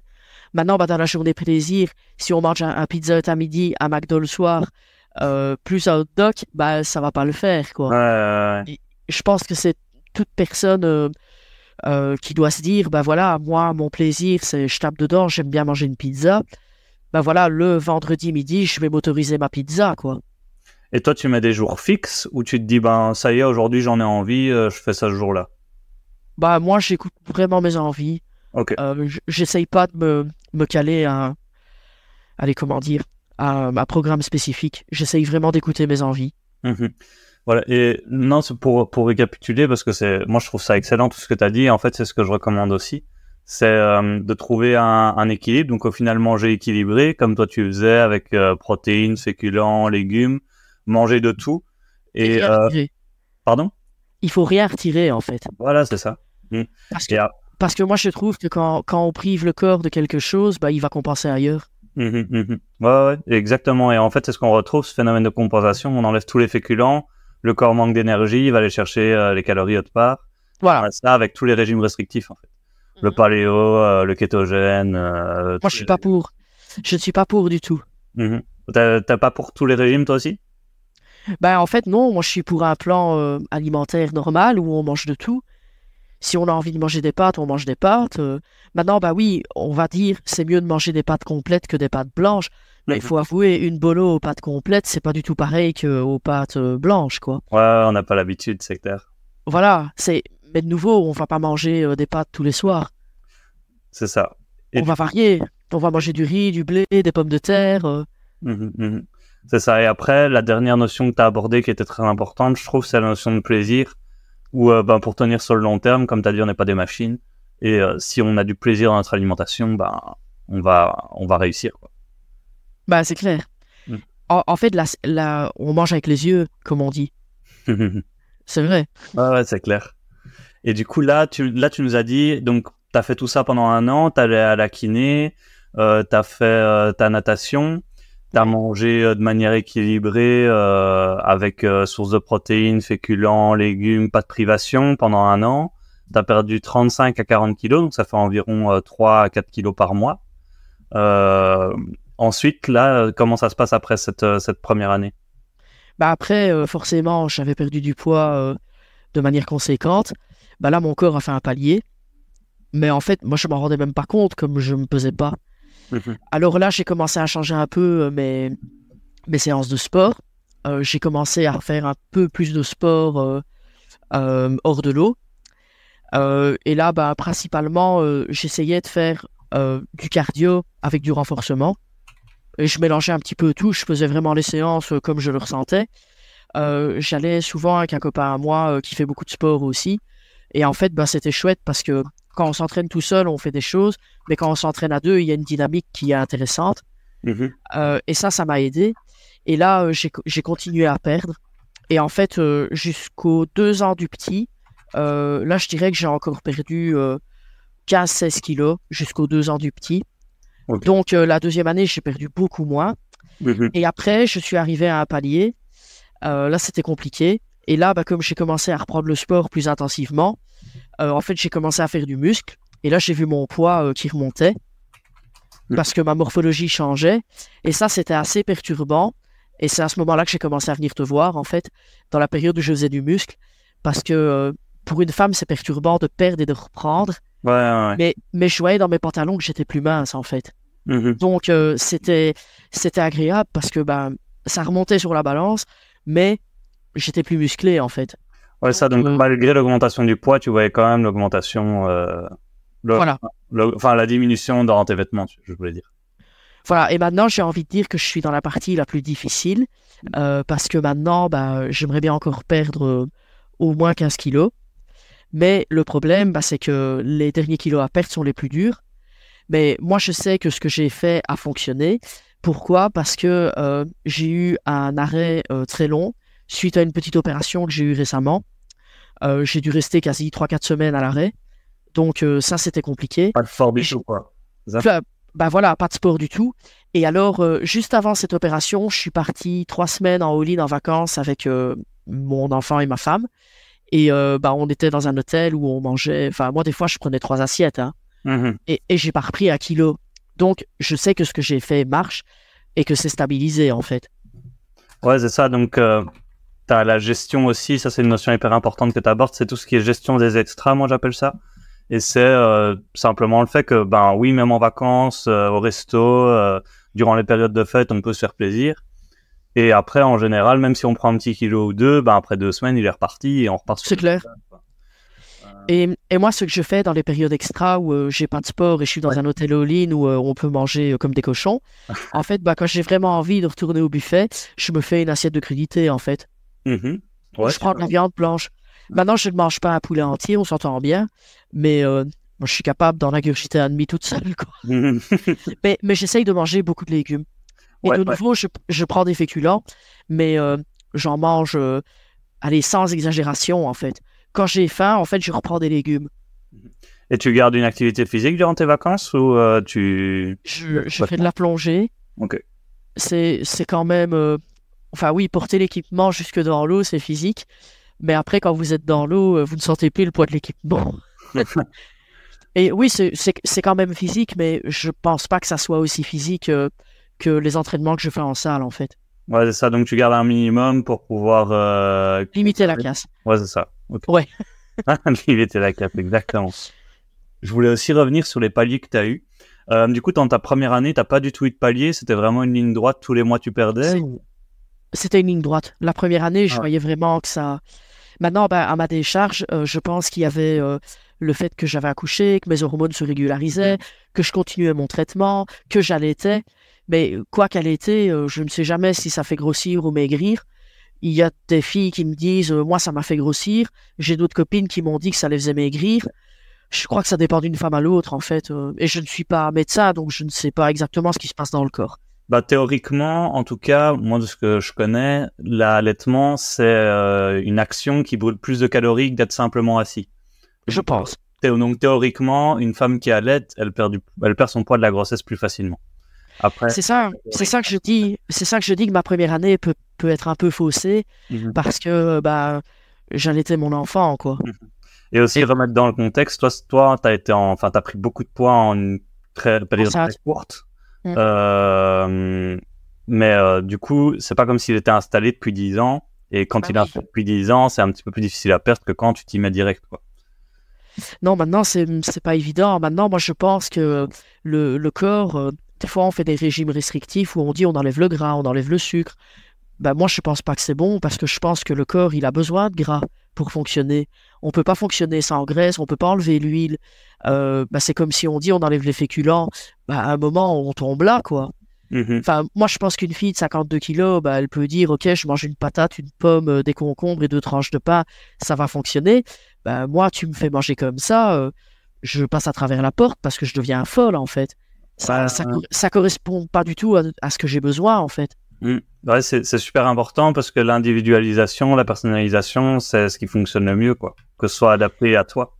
Maintenant, bah, dans la journée plaisir, si on mange un Pizza Hut à midi, un McDo le soir, plus un hot dog, bah, ça va pas le faire, quoi. Ouais. Je pense que c'est toute personne qui doit se dire, bah voilà, moi, mon plaisir, c'est je tape dedans, j'aime bien manger une pizza. Bah voilà, le vendredi midi, je vais m'autoriser ma pizza, quoi. Et toi, tu mets des jours fixes ou tu te dis, ben ça y est, aujourd'hui j'en ai envie, je fais ça ce jour-là? Bah moi, j'écoute vraiment mes envies. Ok. J'essaye pas de me caler allez, comment dire, à un programme spécifique. J'essaye vraiment d'écouter mes envies. Voilà. Et non, c'est pour récapituler, parce que moi je trouve ça excellent tout ce que tu as dit. En fait, c'est ce que je recommande aussi. C'est de trouver un équilibre. Donc au final, manger équilibré, comme toi tu faisais, avec protéines, féculents, légumes, manger de tout. Et pardon? Il faut rien retirer, en fait. Voilà, c'est ça. Parce que moi, je trouve que quand on prive le corps de quelque chose, bah, il va compenser ailleurs. Ouais, exactement. Et en fait, c'est ce qu'on retrouve, ce phénomène de compensation. On enlève tous les féculents, le corps manque d'énergie, il va aller chercher les calories autre part. Voilà. Ça avec tous les régimes restrictifs, en fait. Le paléo, le kétogène. Moi, je suis pas pour. Je ne suis pas pour du tout. T'as pas pour tous les régimes, toi aussi? Ben, en fait, non. Moi, je suis pour un plan alimentaire normal où on mange de tout. Si on a envie de manger des pâtes, on mange des pâtes. Maintenant, bah oui, on va dire c'est mieux de manger des pâtes complètes que des pâtes blanches. Mais il faut avouer, une bolo aux pâtes complètes, c'est pas du tout pareil qu'aux pâtes blanches, quoi. Ouais, on n'a pas l'habitude, c'est clair. Voilà, mais de nouveau, on va pas manger des pâtes tous les soirs. C'est ça. On va varier. On va manger du riz, du blé, des pommes de terre. C'est ça. Et après, la dernière notion que tu as abordée qui était très importante, je trouve, c'est la notion de plaisir. Où pour tenir sur le long terme, comme tu as dit, on n'est pas des machines. Et si on a du plaisir dans notre alimentation, on va réussir, quoi. Bah, c'est clair. En fait, on mange avec les yeux, comme on dit. C'est vrai. Ouais, c'est clair. Et du coup, là, tu nous as dit, donc, tu as fait tout ça pendant 1 an, tu allé à la kiné, tu as fait ta natation, tu as mangé de manière équilibrée avec source de protéines, féculents, légumes, pas de privation pendant 1 an. Tu as perdu 35 à 40 kilos, donc ça fait environ 3 à 4 kilos par mois. Ensuite, là, comment ça se passe après cette première année? Bah après, forcément, j'avais perdu du poids de manière conséquente. Bah là, mon corps a fait un palier. Mais en fait, moi, je m'en rendais même pas compte comme je me pesais pas. Alors là, j'ai commencé à changer un peu mes séances de sport. J'ai commencé à faire un peu plus de sport hors de l'eau. Et là, bah, principalement, j'essayais de faire du cardio avec du renforcement. Et je mélangeais un petit peu tout. Je faisais vraiment les séances comme je le ressentais. J'allais souvent avec un copain à moi qui fait beaucoup de sport aussi. Et en fait, bah, c'était chouette parce que quand on s'entraîne tout seul, on fait des choses. Mais quand on s'entraîne à deux, il y a une dynamique qui est intéressante. Et ça m'a aidé. Et là, j'ai continué à perdre. Et en fait, jusqu'aux 2 ans du petit, là, je dirais que j'ai encore perdu 15-16 kilos jusqu'aux 2 ans du petit. Okay. Donc, la deuxième année, j'ai perdu beaucoup moins. Et après, je suis arrivé à un palier. Là, c'était compliqué. Et là, bah, comme j'ai commencé à reprendre le sport plus intensivement, en fait, j'ai commencé à faire du muscle. Et là, j'ai vu mon poids qui remontait parce que ma morphologie changeait. Et ça, c'était assez perturbant. Et c'est à ce moment-là que j'ai commencé à venir te voir, en fait, dans la période où je faisais du muscle. Parce que pour une femme, c'est perturbant de perdre et de reprendre. Ouais. Mais je voyais dans mes pantalons que j'étais plus mince, en fait. Donc, c'était agréable parce que ça remontait sur la balance, mais j'étais plus musclé, en fait. Ouais, ça, donc malgré l'augmentation du poids, tu voyais quand même l'augmentation, voilà. La diminution dans tes vêtements, je voulais dire. Voilà, et maintenant, j'ai envie de dire que je suis dans la partie la plus difficile parce que maintenant, j'aimerais bien encore perdre au moins 15 kilos. Mais le problème, c'est que les derniers kilos à perdre sont les plus durs. Mais moi, je sais que ce que j'ai fait a fonctionné. Pourquoi? Parce que j'ai eu un arrêt très long suite à une petite opération que j'ai eue récemment. J'ai dû rester quasi 3-4 semaines à l'arrêt. Donc ça, c'était compliqué. Pas de sport du tout, quoi. Voilà, pas de sport du tout. Et alors, juste avant cette opération, je suis parti 3 semaines en all-in en vacances avec mon enfant et ma femme. Et on était dans un hôtel où on mangeait... Enfin, moi, des fois, je prenais 3 assiettes. Hein. Et j'ai pas repris 1 kilo. Donc, je sais que ce que j'ai fait marche et que c'est stabilisé, en fait. Ouais, c'est ça. Donc, tu as la gestion aussi. Ça, c'est une notion hyper importante que tu abordes. C'est tout ce qui est gestion des extras, moi, j'appelle ça. Et c'est simplement le fait que, oui, même en vacances, au resto, durant les périodes de fête, on peut se faire plaisir. Et après, en général, même si on prend un petit kilo ou deux, après 2 semaines, il est reparti et on repart sur... C'est clair. Et moi, ce que je fais dans les périodes extra où j'ai pas de sport et je suis dans un hôtel all-in où on peut manger comme des cochons, en fait, quand j'ai vraiment envie de retourner au buffet, je me fais une assiette de crudité, en fait. Ouais, je prends de la viande blanche. Maintenant, je ne mange pas un poulet entier, on s'entend bien, mais moi, je suis capable d'en ingurgiter un demi toute seule, quoi. mais j'essaye de manger beaucoup de légumes. Et de nouveau, je prends des féculents, mais j'en mange, sans exagération, en fait. Quand j'ai faim, en fait, je reprends des légumes. Et tu gardes une activité physique durant tes vacances ou tu... Je fais de la plongée. Ok. C'est quand même... Enfin oui, porter l'équipement jusque dans l'eau, c'est physique. Mais après, quand vous êtes dans l'eau, vous ne sentez plus le poids de l'équipement. Et oui, c'est quand même physique, mais je pense pas que ça soit aussi physique que les entraînements que je fais en salle, en fait. Ouais, c'est ça. Donc, tu gardes un minimum pour pouvoir... limiter la casse. Ouais, c'est ça. Okay. Ouais. Limiter la casse, exactement. Je voulais aussi revenir sur les paliers que tu as eu. Du coup, dans ta première année, tu n'as pas du tout eu de palier. C'était vraiment une ligne droite. Tous les mois, tu perdais C'était une ligne droite. La première année, je voyais vraiment que ça... Maintenant, à ma décharge, je pense qu'il y avait le fait que j'avais accouché, que mes hormones se régularisaient, que je continuais mon traitement, que j'allaitais. Mais quoi qu'elle ait, je ne sais jamais si ça fait grossir ou maigrir. Il y a des filles qui me disent, moi, ça m'a fait grossir. J'ai d'autres copines qui m'ont dit que ça les faisait maigrir. Je crois que ça dépend d'une femme à l'autre, en fait. Et je ne suis pas médecin, donc je ne sais pas exactement ce qui se passe dans le corps. Bah, théoriquement, en tout cas, moi, de ce que je connais, l'allaitement, c'est une action qui brûle plus de calories que d'être simplement assis. Je pense. Donc, théoriquement, une femme qui allaite, elle perd son poids de la grossesse plus facilement. Après, c'est ça que je dis. C'est ça que je dis que ma première année peut être un peu faussée parce que j'allaitais mon enfant, quoi. Et aussi remettre dans le contexte, toi, t'as pris beaucoup de poids en une période très courte. Mais du coup, c'est pas comme s'il était installé depuis 10 ans. Et quand il est installé depuis 10 ans, c'est un petit peu plus difficile à perdre que quand tu t'y mets direct, quoi. Non, maintenant, c'est pas évident. Maintenant, moi, je pense que le corps, des fois, on fait des régimes restrictifs où on dit on enlève le gras, on enlève le sucre. Moi, je pense pas que c'est bon parce que je pense que le corps, il a besoin de gras pour fonctionner. On peut pas fonctionner sans graisse, on peut pas enlever l'huile. C'est comme si on dit on enlève les féculents. À un moment, on tombe là, quoi. Enfin, moi, je pense qu'une fille de 52 kilos, elle peut dire, OK, je mange une patate, une pomme, des concombres et 2 tranches de pain, ça va fonctionner. Moi, tu me fais manger comme ça, je passe à travers la porte parce que je deviens folle, en fait. Ça correspond pas du tout à ce que j'ai besoin, en fait. Ouais, c'est super important parce que l'individualisation, la personnalisation, c'est ce qui fonctionne le mieux, quoi. Que ce soit adapté à toi.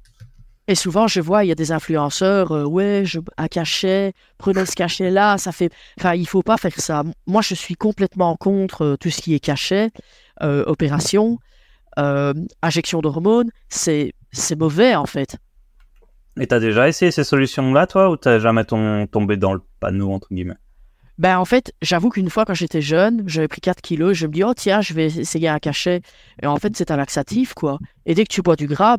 Et souvent, je vois, il y a des influenceurs, un cachet, prenez ce cachet-là, ça fait... Enfin, il faut pas faire ça. Moi, je suis complètement contre tout ce qui est cachet, opération, injection d'hormones. C'est mauvais, en fait. Et t'as déjà essayé ces solutions-là, toi, ou t'as jamais tombé dans le panneau, entre guillemets? En fait, j'avoue qu'une fois, quand j'étais jeune, j'avais pris 4 kilos, je me dis, oh tiens, je vais essayer un cachet. Et en fait, c'est un laxatif, quoi. Et dès que tu bois du gras,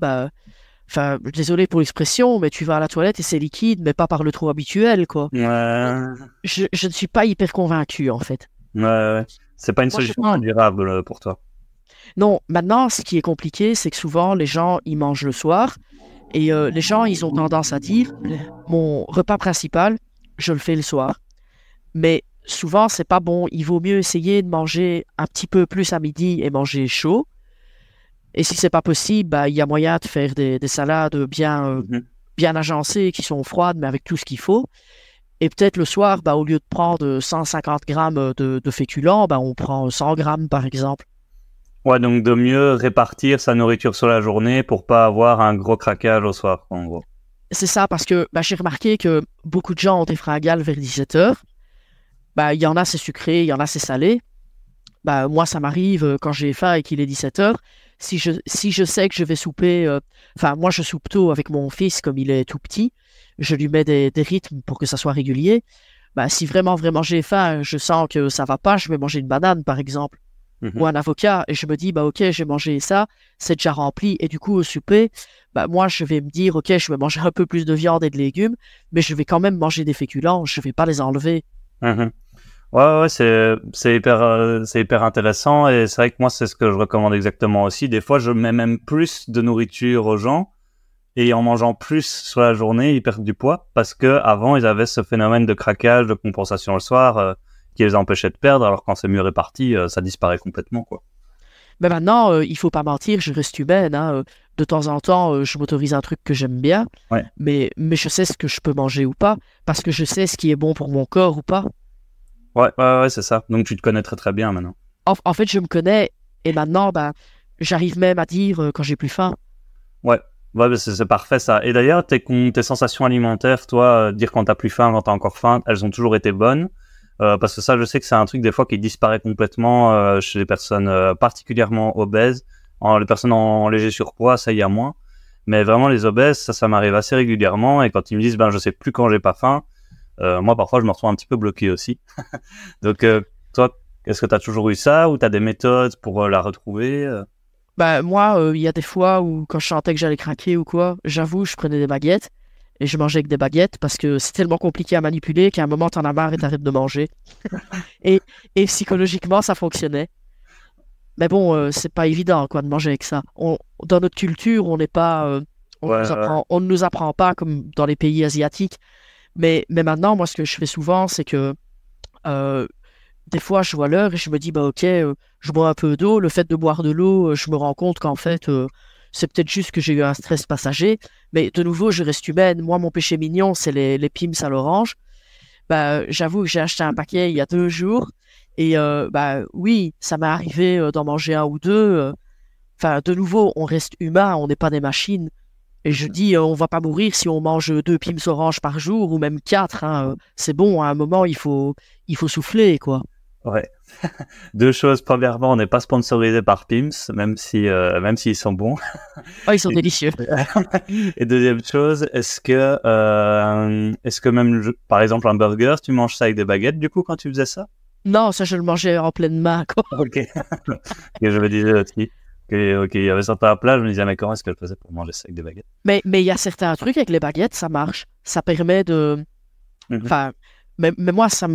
enfin, désolé pour l'expression, mais tu vas à la toilette et c'est liquide, mais pas par le trou habituel, quoi. Je ne suis pas hyper convaincu, en fait. Ouais. C'est pas une solution durable pour toi. Non, maintenant, ce qui est compliqué, c'est que souvent, les gens, ils mangent le soir. Et les gens, ils ont tendance à dire, mon repas principal, je le fais le soir. Mais souvent, c'est pas bon. Il vaut mieux essayer de manger un petit peu plus à midi et manger chaud. Et si c'est pas possible, il y a moyen de faire des salades bien agencées qui sont froides, mais avec tout ce qu'il faut. Et peut-être le soir, au lieu de prendre 150 grammes de féculents, on prend 100 grammes, par exemple. Ouais, donc de mieux répartir sa nourriture sur la journée pour pas avoir un gros craquage au soir, en gros. C'est ça, parce que j'ai remarqué que beaucoup de gens ont des fringales vers 17h. Il y en a, c'est sucré, il y en a, c'est salé. Moi, ça m'arrive quand j'ai faim et qu'il est 17h. Si je sais que je vais souper, moi, je soupe tôt avec mon fils comme il est tout petit. Je lui mets des rythmes pour que ça soit régulier. Si vraiment, vraiment j'ai faim, je sens que ça va pas, je vais manger une banane, par exemple, ou un avocat, et je me dis, OK, j'ai mangé ça, c'est déjà rempli. Et du coup, au souper, moi, je vais me dire, OK, je vais manger un peu plus de viande et de légumes, mais je vais quand même manger des féculents, je vais pas les enlever. Ouais, c'est hyper intéressant et c'est vrai que moi c'est ce que je recommande exactement aussi. Des fois je mets même plus de nourriture aux gens et en mangeant plus sur la journée ils perdent du poids parce que avant ils avaient ce phénomène de craquage, de compensation le soir qui les empêchait de perdre, alors quand c'est mieux réparti ça disparaît complètement, quoi. Mais maintenant il faut pas mentir, je reste humaine, hein. De temps en temps je m'autorise un truc que j'aime bien, mais je sais ce que je peux manger ou pas parce que je sais ce qui est bon pour mon corps ou pas. Ouais, c'est ça. Donc, tu te connais très, très bien maintenant. En fait, je me connais et maintenant, j'arrive même à dire quand j'ai plus faim. Ouais, c'est parfait ça. Et d'ailleurs, tes sensations alimentaires, toi, dire quand t'as plus faim, quand t'as encore faim, elles ont toujours été bonnes. Parce que ça, je sais que c'est un truc des fois qui disparaît complètement chez les personnes particulièrement obèses. Les personnes en léger surpoids, ça y a moins. Mais vraiment, les obèses, ça m'arrive assez régulièrement. Et quand ils me disent, je sais plus quand j'ai pas faim, moi, parfois, je me retrouve un petit peu bloqué aussi. Donc, toi, est-ce que tu as toujours eu ça ou tu as des méthodes pour la retrouver? Moi, il y a des fois où, quand je sentais que j'allais craquer ou quoi, j'avoue, je prenais des baguettes et je mangeais avec des baguettes parce que c'est tellement compliqué à manipuler qu'à un moment, t'en as marre et t'arrêtes de manger. et psychologiquement, ça fonctionnait. Mais bon, c'est pas évident, quoi, de manger avec ça. Dans notre culture, on n'est pas... on ne nous apprend pas comme dans les pays asiatiques. Mais maintenant, moi, ce que je fais souvent, c'est que euh, des fois, je vois l'heure et je me dis, bah ok, je bois un peu d'eau. Le fait de boire de l'eau, je me rends compte qu'en fait, c'est peut-être juste que j'ai eu un stress passager. Mais de nouveau, je reste humaine. Moi, mon péché mignon, c'est les Pims à l'orange. Bah, j'avoue que j'ai acheté un paquet il y a 2 jours. Et bah oui, ça m'est arrivé d'en manger un ou deux. Enfin, de nouveau, on reste humain, on n'est pas des machines. Et je dis, on va pas mourir si on mange 2 Pims orange par jour ou même 4, hein. C'est bon, à un moment, il faut souffler, quoi. Ouais. Deux choses. Premièrement, on n'est pas sponsorisé par Pims, même s'ils sont bons. Oh, ils sont délicieux. Et deuxième chose, est-ce que même, par exemple, un burger, tu manges ça avec des baguettes, du coup, quand tu faisais ça? Non, ça, je le mangeais en pleine main, quoi. Ok. Et je me disais aussi il y avait certains plats, je me disais, mais comment est-ce qu'elle faisait pour manger ça avec des baguettes? Mais il y a certains trucs avec les baguettes, ça marche. Ça permet de. Mhm. Enfin, mais moi, ça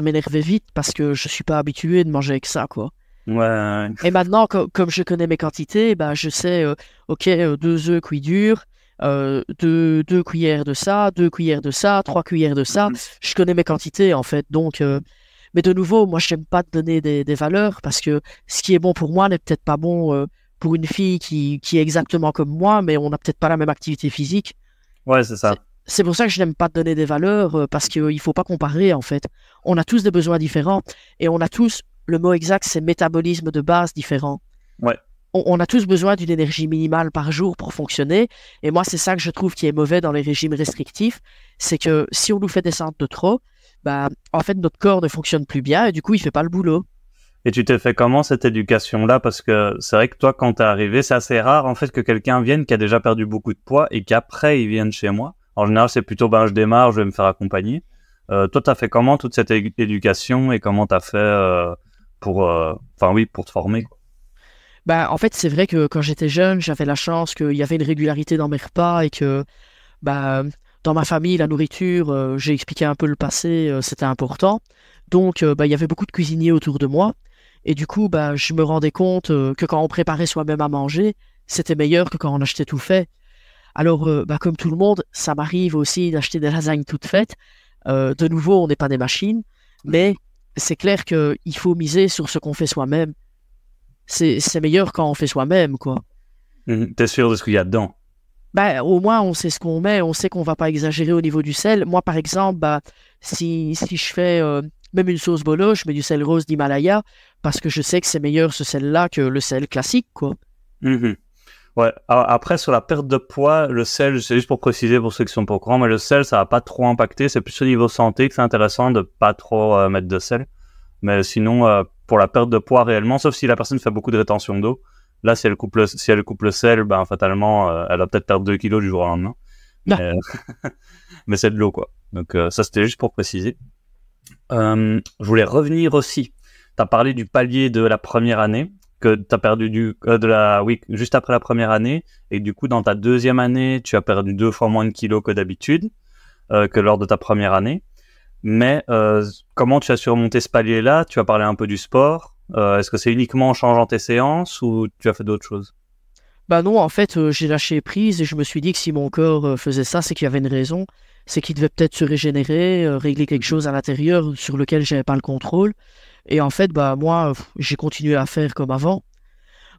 m'énervait vite parce que je suis pas habitué de manger avec ça, quoi. Ouais. Et maintenant, comme je connais mes quantités, bah, je sais, ok, 2 œufs cuits durs, deux cuillères de ça, 2 cuillères de ça, 3 cuillères de ça. Mhm. Je connais mes quantités, en fait. Donc, mais de nouveau, moi, je n'aime pas te donner des valeurs parce que ce qui est bon pour moi n'est peut-être pas bon pour une fille qui est exactement comme moi, mais on n'a peut-être pas la même activité physique. Ouais, c'est C'est ça. c'est pour ça que je n'aime pas te donner des valeurs parce qu'il ne faut pas comparer, en fait. On a tous des besoins différents et on a tous, le mot exact, c'est métabolisme de base différent. Ouais. On a tous besoin d'une énergie minimale par jour pour fonctionner. Et moi, c'est ça que je trouve qui est mauvais dans les régimes restrictifs. C'est que si on nous fait descendre de trop, bah, en fait, notre corps ne fonctionne plus bien et du coup, il fait pas le boulot. Et tu t'es fait comment cette éducation-là? Parce que c'est vrai que toi, quand t'es arrivé, c'est assez rare en fait que quelqu'un vienne qui a déjà perdu beaucoup de poids et qu'après il vienne chez moi. En général, c'est plutôt ben je démarre, je vais me faire accompagner. Toi, t'as fait comment toute cette éducation et comment t'as fait pour te former, quoi. Bah, en fait, c'est vrai que quand j'étais jeune, j'avais la chance qu'il y avait une régularité dans mes repas et que bah, dans ma famille, la nourriture, j'ai expliqué un peu le passé, c'était important. Donc, bah, il y avait beaucoup de cuisiniers autour de moi. Et du coup, bah, je me rendais compte que quand on préparait soi-même à manger, c'était meilleur que quand on achetait tout fait. Alors, bah, comme tout le monde, ça m'arrive aussi d'acheter des lasagnes toutes faites. De nouveau, on n'est pas des machines, mais c'est clair qu'il faut miser sur ce qu'on fait soi-même. C'est meilleur quand on fait soi-même, quoi. T'es sûr de ce qu'il y a dedans? Bah, au moins, on sait ce qu'on met, on sait qu'on va pas exagérer au niveau du sel. Moi, par exemple, bah, si je fais même une sauce bolo, je mets du sel rose d'Himalaya parce que je sais que c'est meilleur ce sel-là que le sel classique, quoi. Mhm. Ouais. Après, sur la perte de poids, le sel, c'est juste pour préciser pour ceux qui sont pas au courant, mais le sel, ça va pas trop impacter. C'est plus au niveau santé que c'est intéressant de pas trop mettre de sel. Mais sinon, pour la perte de poids réellement, sauf si la personne fait beaucoup de rétention d'eau, là, si elle coupe le sel, ben fatalement, elle va peut-être perdre 2 kilos du jour au lendemain. Ah, Mais, mais c'est de l'eau, quoi. Donc ça, c'était juste pour préciser. Je voulais revenir aussi. T'as parlé du palier de la première année, que t'as perdu oui, juste après la première année, et du coup, dans ta deuxième année, tu as perdu 2 fois moins de kilos que d'habitude, que lors de ta première année. Mais comment tu as surmonté ce palier-là? Tu as parlé un peu du sport. Est-ce que c'est uniquement en changeant tes séances ou tu as fait d'autres choses? bah non, en fait, j'ai lâché prise et je me suis dit que si mon corps faisait ça, c'est qu'il y avait une raison. C'est qu'il devait peut-être se régénérer, régler quelque chose à l'intérieur sur lequel j'avais pas le contrôle. Et en fait, bah moi, j'ai continué à faire comme avant.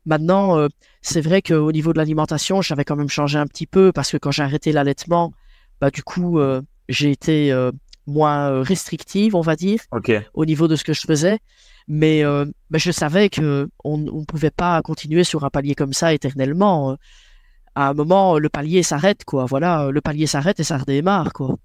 Maintenant, c'est vrai qu'au niveau de l'alimentation, j'avais quand même changé un petit peu parce que quand j'ai arrêté l'allaitement, bah du coup, j'ai été moins restrictive, on va dire, Ok. au niveau de ce que je faisais. Mais je savais que on ne pouvait pas continuer sur un palier comme ça éternellement. À un moment, le palier s'arrête, quoi. Voilà, le palier s'arrête et ça redémarre, quoi.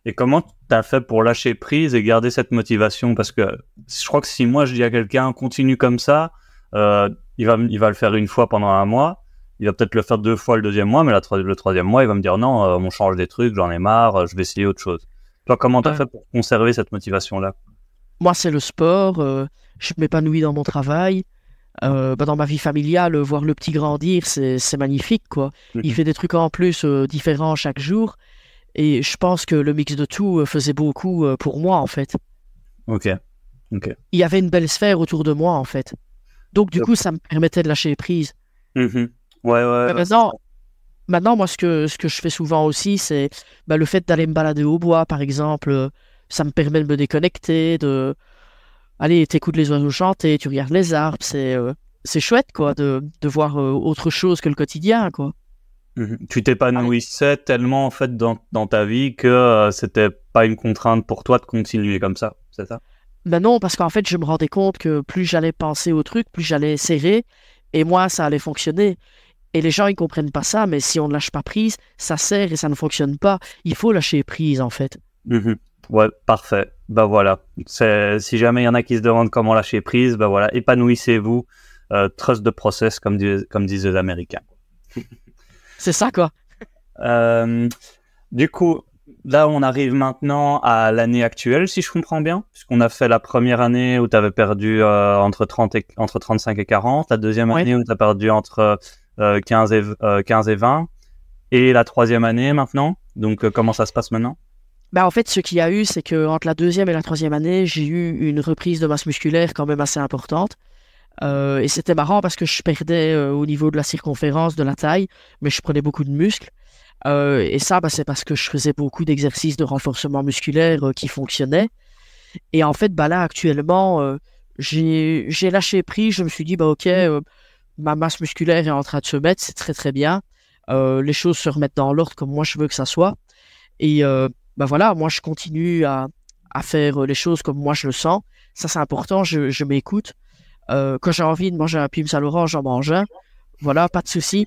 Et comment t'as fait pour lâcher prise et garder cette motivation? Parce que je crois que si moi je dis à quelqu'un continue comme ça, il va le faire une fois pendant un mois, il va peut-être le faire 2 fois le deuxième mois, mais le troisième mois il va me dire non, on change des trucs, j'en ai marre, je vais essayer autre chose. Toi, comment t'as Ouais. fait pour conserver cette motivation-là? Moi, c'est le sport. Je m'épanouis dans mon travail. Bah, dans ma vie familiale, voir le petit grandir, c'est magnifique, quoi. Il fait des trucs en plus différents chaque jour. Et je pense que le mix de tout faisait beaucoup pour moi, en fait. Ok, ok. Il y avait une belle sphère autour de moi, en fait. Donc, du coup, ça me permettait de lâcher prise. Mhm. Ouais, Mais ouais. maintenant, moi, ce que je fais souvent aussi, c'est bah, le fait d'aller me balader au bois, par exemple, ça me permet de me déconnecter, allez, t'écoutes les oiseaux chanter, tu regardes les arbres, c'est chouette, quoi, de voir autre chose que le quotidien, quoi. Tu t'épanouissais tellement en fait dans ta vie que c'était pas une contrainte pour toi de continuer comme ça, c'est ça? Ben non, parce qu'en fait, je me rendais compte que plus j'allais penser au truc, plus j'allais serrer, et moi, ça allait fonctionner. Et les gens, ils comprennent pas ça, mais si on ne lâche pas prise, ça serre et ça ne fonctionne pas. Il faut lâcher prise, en fait. Ouais, parfait. Bah voilà. Si jamais il y en a qui se demandent comment lâcher prise, bah voilà, épanouissez-vous. Trust the process, comme disent les Américains. C'est ça, quoi. Du coup, là, on arrive maintenant à l'année actuelle, si je comprends bien, puisqu'on a fait la première année où tu avais perdu entre 35 et 40, la deuxième année où tu as perdu entre 15 et 20, et la troisième année maintenant. Donc, comment ça se passe maintenant? En fait, ce qu'il y a eu, c'est que entre la deuxième et la troisième année, j'ai eu une reprise de masse musculaire quand même assez importante. Et c'était marrant parce que je perdais au niveau de la circonférence, de la taille, mais je prenais beaucoup de muscles. Et ça, c'est parce que je faisais beaucoup d'exercices de renforcement musculaire qui fonctionnaient. Et en fait, là, actuellement, j'ai lâché prise. Je me suis dit, ok, ma masse musculaire est en train de se mettre, c'est très très bien. Les choses se remettent dans l'ordre comme moi je veux que ça soit. Et voilà, moi je continue à faire les choses comme moi je le sens. Ça, c'est important, je m'écoute. Quand j'ai envie de manger un Pim's à l'orange, j'en mange un. Voilà, pas de souci.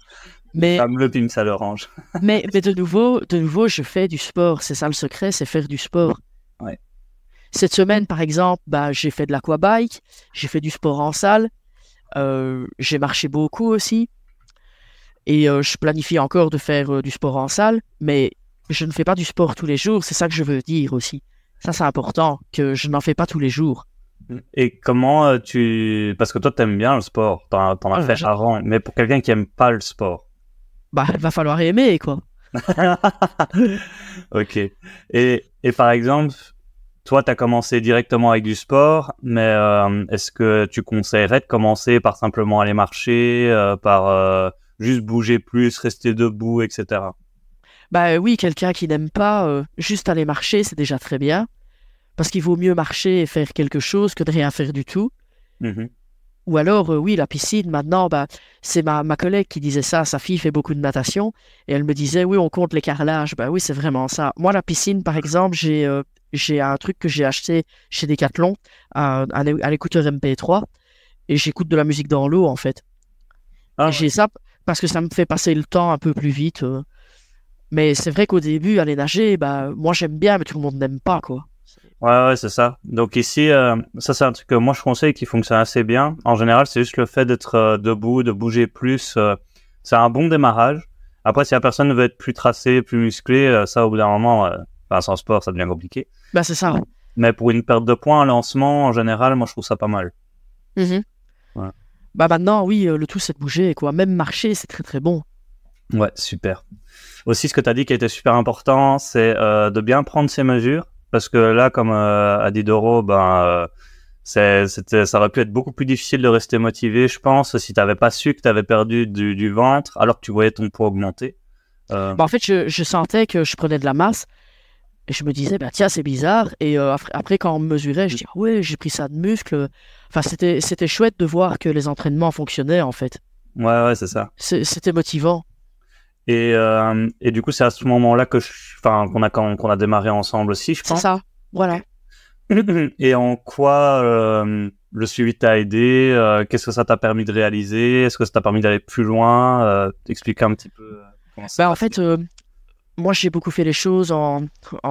Mais comme le Pim's à l'orange. mais de nouveau, je fais du sport. C'est ça le secret, c'est faire du sport. Ouais. Cette semaine, par exemple, j'ai fait de l'aquabike, j'ai fait du sport en salle, j'ai marché beaucoup aussi. Et je planifie encore de faire du sport en salle, mais je ne fais pas du sport tous les jours. C'est ça que je veux dire aussi. Ça, c'est important, que je n'en fais pas tous les jours. Et comment parce que toi t'aimes bien le sport, t'en as fait avant, mais pour quelqu'un qui aime pas le sport, il va falloir aimer, quoi. Ok. Et par exemple, toi t'as commencé directement avec du sport, mais est-ce que tu conseillerais de commencer par simplement aller marcher, par juste bouger plus, rester debout, etc. Oui, quelqu'un qui n'aime pas juste aller marcher, c'est déjà très bien. Parce qu'il vaut mieux marcher et faire quelque chose que de rien faire du tout. Ou alors, oui, la piscine, maintenant, c'est ma collègue qui disait ça. Sa fille fait beaucoup de natation. Et elle me disait, oui, on compte les carrelages. Oui, c'est vraiment ça. Moi, la piscine, par exemple, j'ai un truc que j'ai acheté chez Decathlon, un écouteur MP3. Et j'écoute de la musique dans l'eau, en fait. Et j'ai ça parce que ça me fait passer le temps un peu plus vite. Mais c'est vrai qu'au début, aller nager, moi, j'aime bien, mais tout le monde n'aime pas, quoi. Ouais, c'est ça. Donc ici, ça c'est un truc que moi je conseille qui fonctionne assez bien. En général, c'est juste le fait d'être debout, de bouger plus. C'est un bon démarrage. Après, si la personne veut être plus tracée, plus musclée, ça au bout d'un moment, sans sport, ça devient compliqué. C'est ça. Mais pour une perte de poids, un lancement, en général, moi je trouve ça pas mal. Ouais. Maintenant, oui, le tout c'est de bouger, quoi. Même marcher, c'est très très bon. Ouais, super. Aussi, ce que tu as dit qui était super important, c'est de bien prendre ses mesures. Parce que là, comme a dit Doro, ça aurait pu être beaucoup plus difficile de rester motivé, je pense, si tu n'avais pas su que tu avais perdu du ventre, alors que tu voyais ton poids augmenter. En fait, je sentais que je prenais de la masse, et je me disais, tiens, c'est bizarre. Et après, quand on me mesurait, je dis, ouais, j'ai pris ça de muscle. Enfin, c'était chouette de voir que les entraînements fonctionnaient, en fait. Ouais, c'est ça. C'était motivant. Et du coup, c'est à ce moment-là qu'on a démarré ensemble aussi, je pense. C'est ça, voilà. Et en quoi le suivi t'a aidé? Qu'est-ce que ça t'a permis de réaliser? Est-ce que ça t'a permis d'aller plus loin? T'expliquer un petit peu comment ça en fait, moi, j'ai beaucoup fait les choses en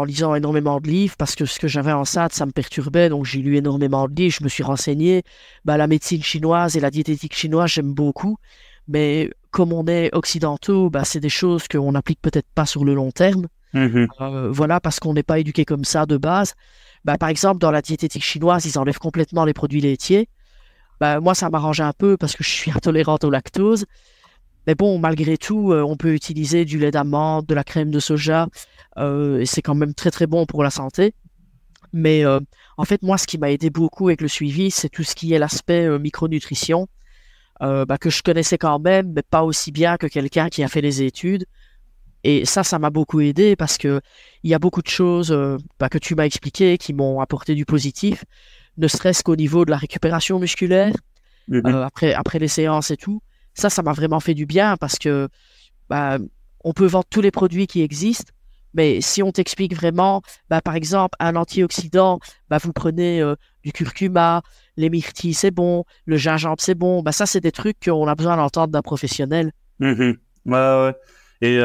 lisant énormément de livres parce que ce que j'avais en SAT, ça me perturbait. Donc, j'ai lu énormément de livres, je me suis renseigné. La médecine chinoise et la diététique chinoise, j'aime beaucoup. Mais comme on est occidentaux, c'est des choses qu'on n'applique peut-être pas sur le long terme. Voilà, parce qu'on n'est pas éduqué comme ça de base. Par exemple, dans la diététique chinoise, ils enlèvent complètement les produits laitiers. Moi, ça m'arrange un peu parce que je suis intolérante au lactose. Mais bon, malgré tout, on peut utiliser du lait d'amande, de la crème de soja, et c'est quand même très très bon pour la santé. Mais en fait, moi, ce qui m'a aidé beaucoup avec le suivi, c'est tout ce qui est l'aspect micronutrition, que je connaissais quand même, mais pas aussi bien que quelqu'un qui a fait les études. Et ça m'a beaucoup aidé parce que il y a beaucoup de choses que tu m'as expliquées qui m'ont apporté du positif, ne serait-ce qu'au niveau de la récupération musculaire, après les séances et tout. Ça m'a vraiment fait du bien parce que bah, on peut vendre tous les produits qui existent, mais si on t'explique vraiment, par exemple, un antioxydant, vous prenez du curcuma, les myrtilles, c'est bon, le gingembre, c'est bon, ça, c'est des trucs qu'on a besoin d'entendre d'un professionnel. Ouais, ouais. Et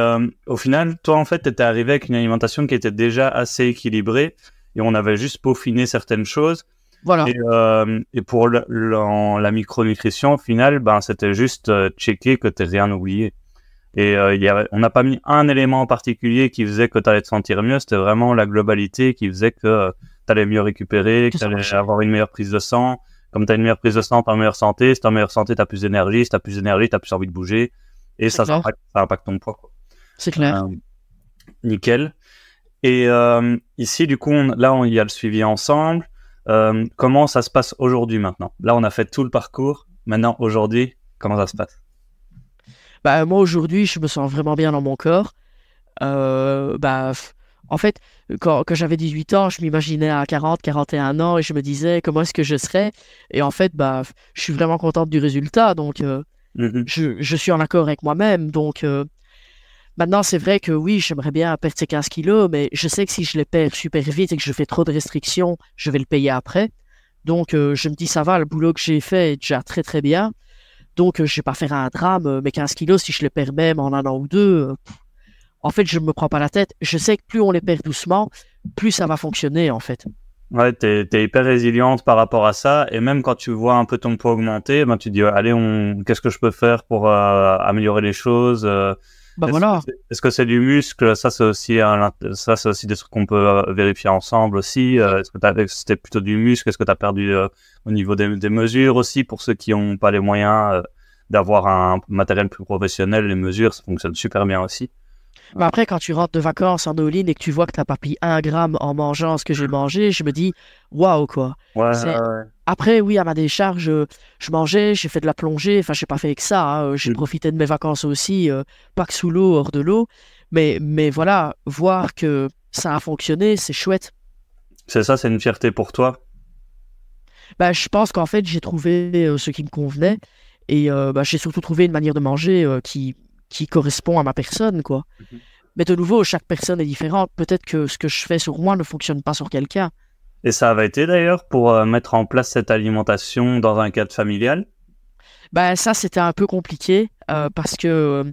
au final, toi, en fait, tu étais arrivé avec une alimentation qui était déjà assez équilibrée et on avait juste peaufiné certaines choses. Voilà. Et pour la micronutrition, au final, c'était juste checker que tu n'as rien oublié. Et on n'a pas mis un élément en particulier qui faisait que tu allais te sentir mieux, c'était vraiment la globalité qui faisait que tu allais mieux récupérer, que tu allais avoir une meilleure prise de sang. Comme tu as une meilleure prise de sang, tu as une meilleure santé. Si tu as une meilleure santé, tu as plus d'énergie. Si tu as plus d'énergie, tu as plus envie de bouger. Et ça impacte ton poids, quoi. C'est clair. Nickel. Et ici, du coup, il y a le suivi ensemble. Comment ça se passe aujourd'hui maintenant? Là, on a fait tout le parcours. Maintenant, aujourd'hui, comment ça se passe? Moi, aujourd'hui, je me sens vraiment bien dans mon corps. En fait, quand j'avais 18 ans, je m'imaginais à 40, 41 ans et je me disais comment est-ce que je serais. Et en fait, je suis vraiment contente du résultat. Donc, je suis en accord avec moi-même. Donc, maintenant, c'est vrai que oui, j'aimerais bien perdre ces 15 kilos, mais je sais que si je les perds super vite et que je fais trop de restrictions, je vais le payer après. Donc, je me dis, ça va, le boulot que j'ai fait est déjà très, très bien. Donc, je ne vais pas faire un drame. Mes 15 kilos, si je les perds même en un an ou deux, en fait, je ne me prends pas la tête. Je sais que plus on les perd doucement, plus ça va fonctionner, en fait. Ouais, t'es hyper résiliente par rapport à ça. Et même quand tu vois un peu ton poids augmenter, tu dis, allez, qu'est-ce que je peux faire pour améliorer les choses voilà. Est-ce que c'est du muscle? Ça, c'est aussi des trucs qu'on peut vérifier ensemble aussi. Est-ce que c'était plutôt du muscle? Est-ce que tu as perdu au niveau des mesures aussi? Pour ceux qui n'ont pas les moyens d'avoir un matériel plus professionnel, les mesures, ça fonctionne super bien aussi. Mais après, quand tu rentres de vacances en all-in et que tu vois que tu n'as pas pris 1 gramme en mangeant ce que j'ai mangé, je me dis, waouh, quoi. Ouais. Après, oui, à ma décharge, je mangeais, j'ai fait de la plongée, enfin, j'ai pas fait que ça, hein. J'ai profité de mes vacances aussi, pas que sous l'eau, hors de l'eau. Mais voilà, voir que ça a fonctionné, c'est chouette. C'est ça, c'est une fierté pour toi? Je pense qu'en fait, j'ai trouvé ce qui me convenait et j'ai surtout trouvé une manière de manger qui correspond à ma personne, quoi. Mais de nouveau, chaque personne est différente. Peut-être que ce que je fais sur moi ne fonctionne pas sur quelqu'un. Et ça avait été d'ailleurs pour mettre en place cette alimentation dans un cadre familial? Ça, c'était un peu compliqué parce que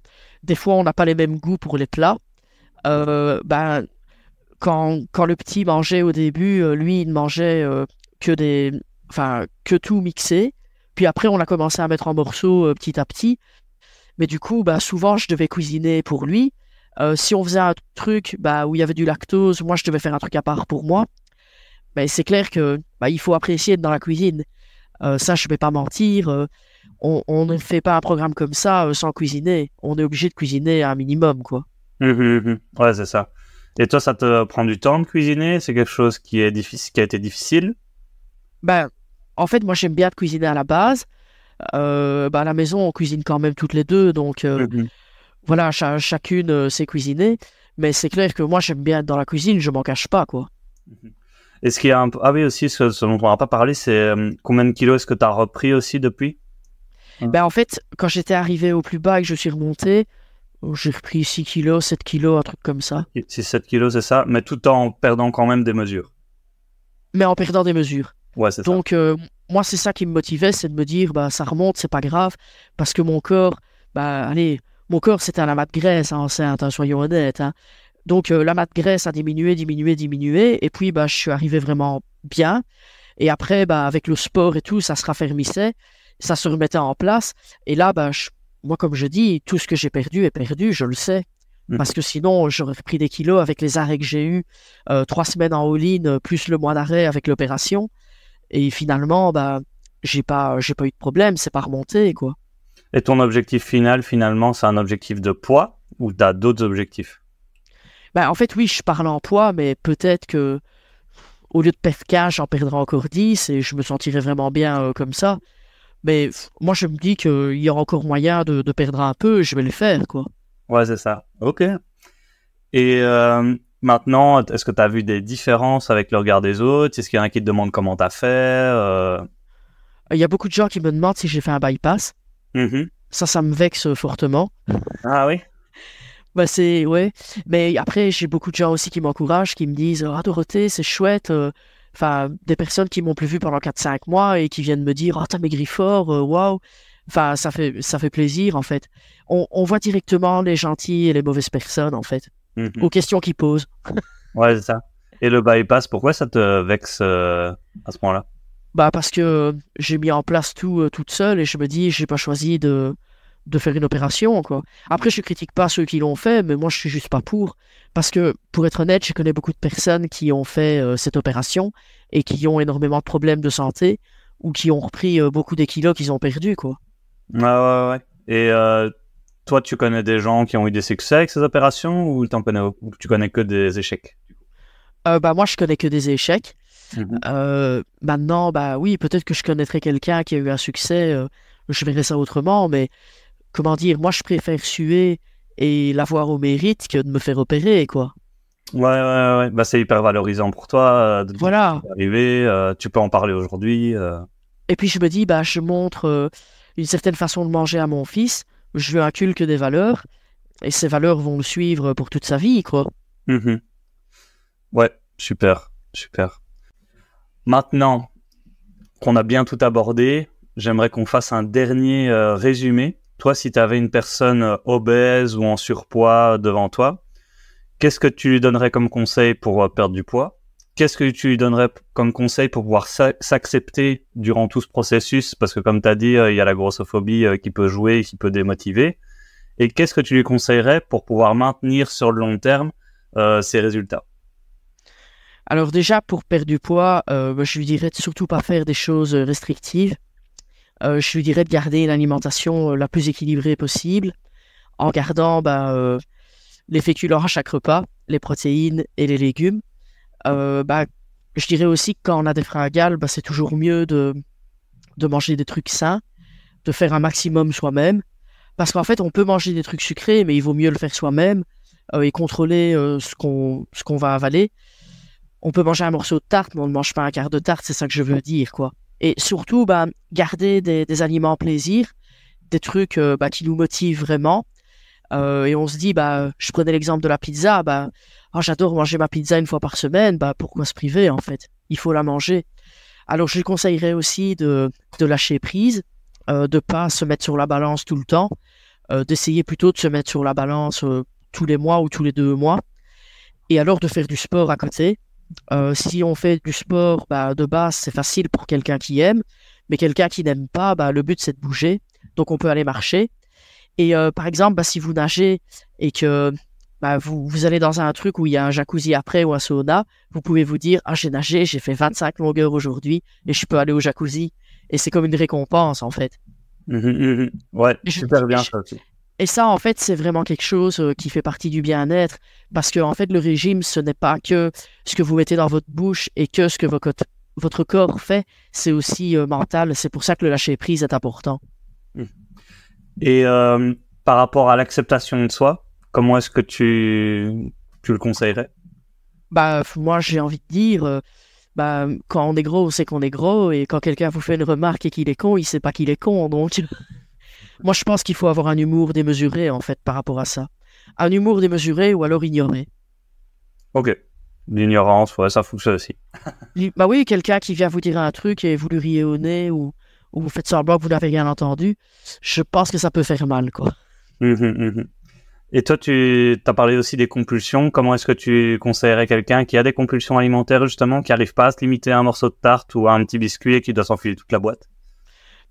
des fois, on n'a pas les mêmes goûts pour les plats. Quand le petit mangeait au début, lui, il ne mangeait que tout mixé. Puis après, on a commencé à mettre en morceaux petit à petit. Mais du coup, souvent, je devais cuisiner pour lui. Si on faisait un truc où il y avait du lactose, moi, je devais faire un truc à part pour moi. Mais c'est clair que il faut apprécier être dans la cuisine. Ça, je ne vais pas mentir. On ne fait pas un programme comme ça sans cuisiner. On est obligé de cuisiner un minimum, quoi. Ouais, c'est ça. Et toi, ça te prend du temps de cuisiner? C'est quelque chose qui est difficile, qui a été difficile? En fait, moi, j'aime bien cuisiner à la base. À la maison, on cuisine quand même toutes les deux, donc voilà, chacune sait cuisiner. Mais c'est clair que moi, j'aime bien être dans la cuisine, je m'en cache pas, quoi. Est-ce qu'il y a ah oui, aussi, ce dont on n'a pas parlé, c'est combien de kilos est-ce que tu as repris aussi depuis? En fait, quand j'étais arrivé au plus bas et que je suis remonté, j'ai repris 6 kilos, 7 kilos, un truc comme ça. 6-7 kilos, c'est ça, mais tout en perdant quand même des mesures. Mais en perdant des mesures. Ouais, c'est ça. Donc, moi, c'est ça qui me motivait, c'est de me dire, ça remonte, c'est pas grave, parce que mon corps, mon corps, c'était un amas de graisse enceinte, soyons honnêtes, hein. Donc, l'amas de graisse a diminué, et puis, je suis arrivé vraiment bien. Et après, avec le sport et tout, ça se raffermissait, ça se remettait en place. Et là, moi, comme je dis, tout ce que j'ai perdu est perdu, je le sais. Parce que sinon, j'aurais pris des kilos avec les arrêts que j'ai eus, 3 semaines en all-in, plus le mois d'arrêt avec l'opération. Et finalement, j'ai pas eu de problème, c'est pas remonté, quoi. Et ton objectif final, finalement, c'est un objectif de poids ou tu as d'autres objectifs? En fait, oui, je parle en poids, mais peut-être que au lieu de perdre 15, j'en perdrai encore 10 et je me sentirai vraiment bien comme ça. Mais moi, je me dis qu'il y a encore moyen de perdre un peu, je vais le faire, quoi. Ouais, c'est ça. Ok. Et maintenant, est-ce que tu as vu des différences avec le regard des autres? Est-ce qu'il y en a qui te demandent comment tu as fait? Il y a beaucoup de gens qui me demandent si j'ai fait un bypass. Ça me vexe fortement. Ah oui? Bah ouais. Mais après, j'ai beaucoup de gens aussi qui m'encouragent, qui me disent ah Dorothée, c'est chouette. Enfin, des personnes qui m'ont plus vu pendant 4-5 mois et qui viennent me dire oh t'as maigri fort, waouh. Enfin, ça fait plaisir en fait. On voit directement les gentilles et les mauvaises personnes en fait, aux questions qu'ils posent. Ouais, c'est ça. Et le bypass, pourquoi ça te vexe à ce point-là? Bah parce que j'ai mis en place tout toute seule et je me dis j'ai pas choisi de faire une opération quoi. Après je critique pas ceux qui l'ont fait, mais moi je suis juste pas pour. Parce que pour être honnête, je connais beaucoup de personnes qui ont fait cette opération et qui ont énormément de problèmes de santé ou qui ont repris beaucoup des kilos qu'ils ont perdus quoi. Ouais. Et toi, tu connais des gens qui ont eu des succès avec ces opérations ou ou tu connais que des échecs? Bah moi je connais que des échecs. Maintenant bah oui, peut-être que je connaîtrais quelqu'un qui a eu un succès, je verrais ça autrement, mais comment dire, moi je préfère suer et l'avoir au mérite que de me faire opérer quoi. Ouais. Bah, c'est hyper valorisant pour toi de Voilà. arriver. Tu peux en parler aujourd'hui. Et puis je me dis, bah, je montre une certaine façon de manger à mon fils, je lui inculque des valeurs, et ces valeurs vont le suivre pour toute sa vie, quoi. Ouais, super. Maintenant qu'on a bien tout abordé, j'aimerais qu'on fasse un dernier résumé. Toi, si tu avais une personne obèse ou en surpoids devant toi, qu'est-ce que tu lui donnerais comme conseil pour perdre du poids? Qu'est-ce que tu lui donnerais comme conseil pour pouvoir s'accepter durant tout ce processus? Parce que comme tu as dit, il y a la grossophobie qui peut jouer, qui peut démotiver. Et qu'est-ce que tu lui conseillerais pour pouvoir maintenir sur le long terme ses résultats? Alors déjà, pour perdre du poids, je lui dirais de surtout pas faire des choses restrictives. Je lui dirais de garder une alimentation la plus équilibrée possible, en gardant les féculents à chaque repas, les protéines et les légumes. Je dirais aussi que quand on a des fringales, c'est toujours mieux de manger des trucs sains, de faire un maximum soi-même. Parce qu'en fait, on peut manger des trucs sucrés, mais il vaut mieux le faire soi-même et contrôler ce qu'on va avaler. On peut manger un morceau de tarte, mais on ne mange pas un quart de tarte, c'est ça que je veux dire, quoi. Et surtout, garder des aliments plaisir, des trucs qui nous motivent vraiment. Et on se dit, je prenais l'exemple de la pizza, j'adore manger ma pizza une fois par semaine, pourquoi se priver en fait? Il faut la manger. Alors je lui conseillerais aussi de lâcher prise, de pas se mettre sur la balance tout le temps, d'essayer plutôt de se mettre sur la balance tous les mois ou tous les 2 mois, et alors de faire du sport à côté. Si on fait du sport, de base c'est facile pour quelqu'un qui aime, mais quelqu'un qui n'aime pas, le but c'est de bouger, donc on peut aller marcher. Et par exemple, si vous nagez et que vous allez dans un truc où il y a un jacuzzi après ou un sauna, vous pouvez vous dire « Ah, j'ai nagé, j'ai fait 25 longueurs aujourd'hui et je peux aller au jacuzzi. » Et c'est comme une récompense, en fait. Ouais, super bien ça aussi. Et ça, en fait, c'est vraiment quelque chose qui fait partie du bien-être. Parce que, en fait, le régime, ce n'est pas que ce que vous mettez dans votre bouche et que ce que votre corps fait, c'est aussi mental. C'est pour ça que le lâcher-prise est important. Et par rapport à l'acceptation de soi, comment est-ce que tu le conseillerais? Moi, j'ai envie de dire, quand on est gros, c'est qu'on est gros, et quand quelqu'un vous fait une remarque et qu'il est con, il sait pas qu'il est con, donc moi, je pense qu'il faut avoir un humour démesuré, en fait, par rapport à ça. Un humour démesuré ou alors ignorer. Ok. L'ignorance, ouais, ça fonctionne aussi. Oui, quelqu'un qui vient vous dire un truc et vous lui riez au nez ou vous faites semblant que vous n'avez rien entendu, je pense que ça peut faire mal, quoi. Et toi, tu as parlé aussi des compulsions. Comment est-ce que tu conseillerais quelqu'un qui a des compulsions alimentaires, justement, qui n'arrive pas à se limiter à un morceau de tarte ou à un petit biscuit et qui doit s'enfiler toute la boîte?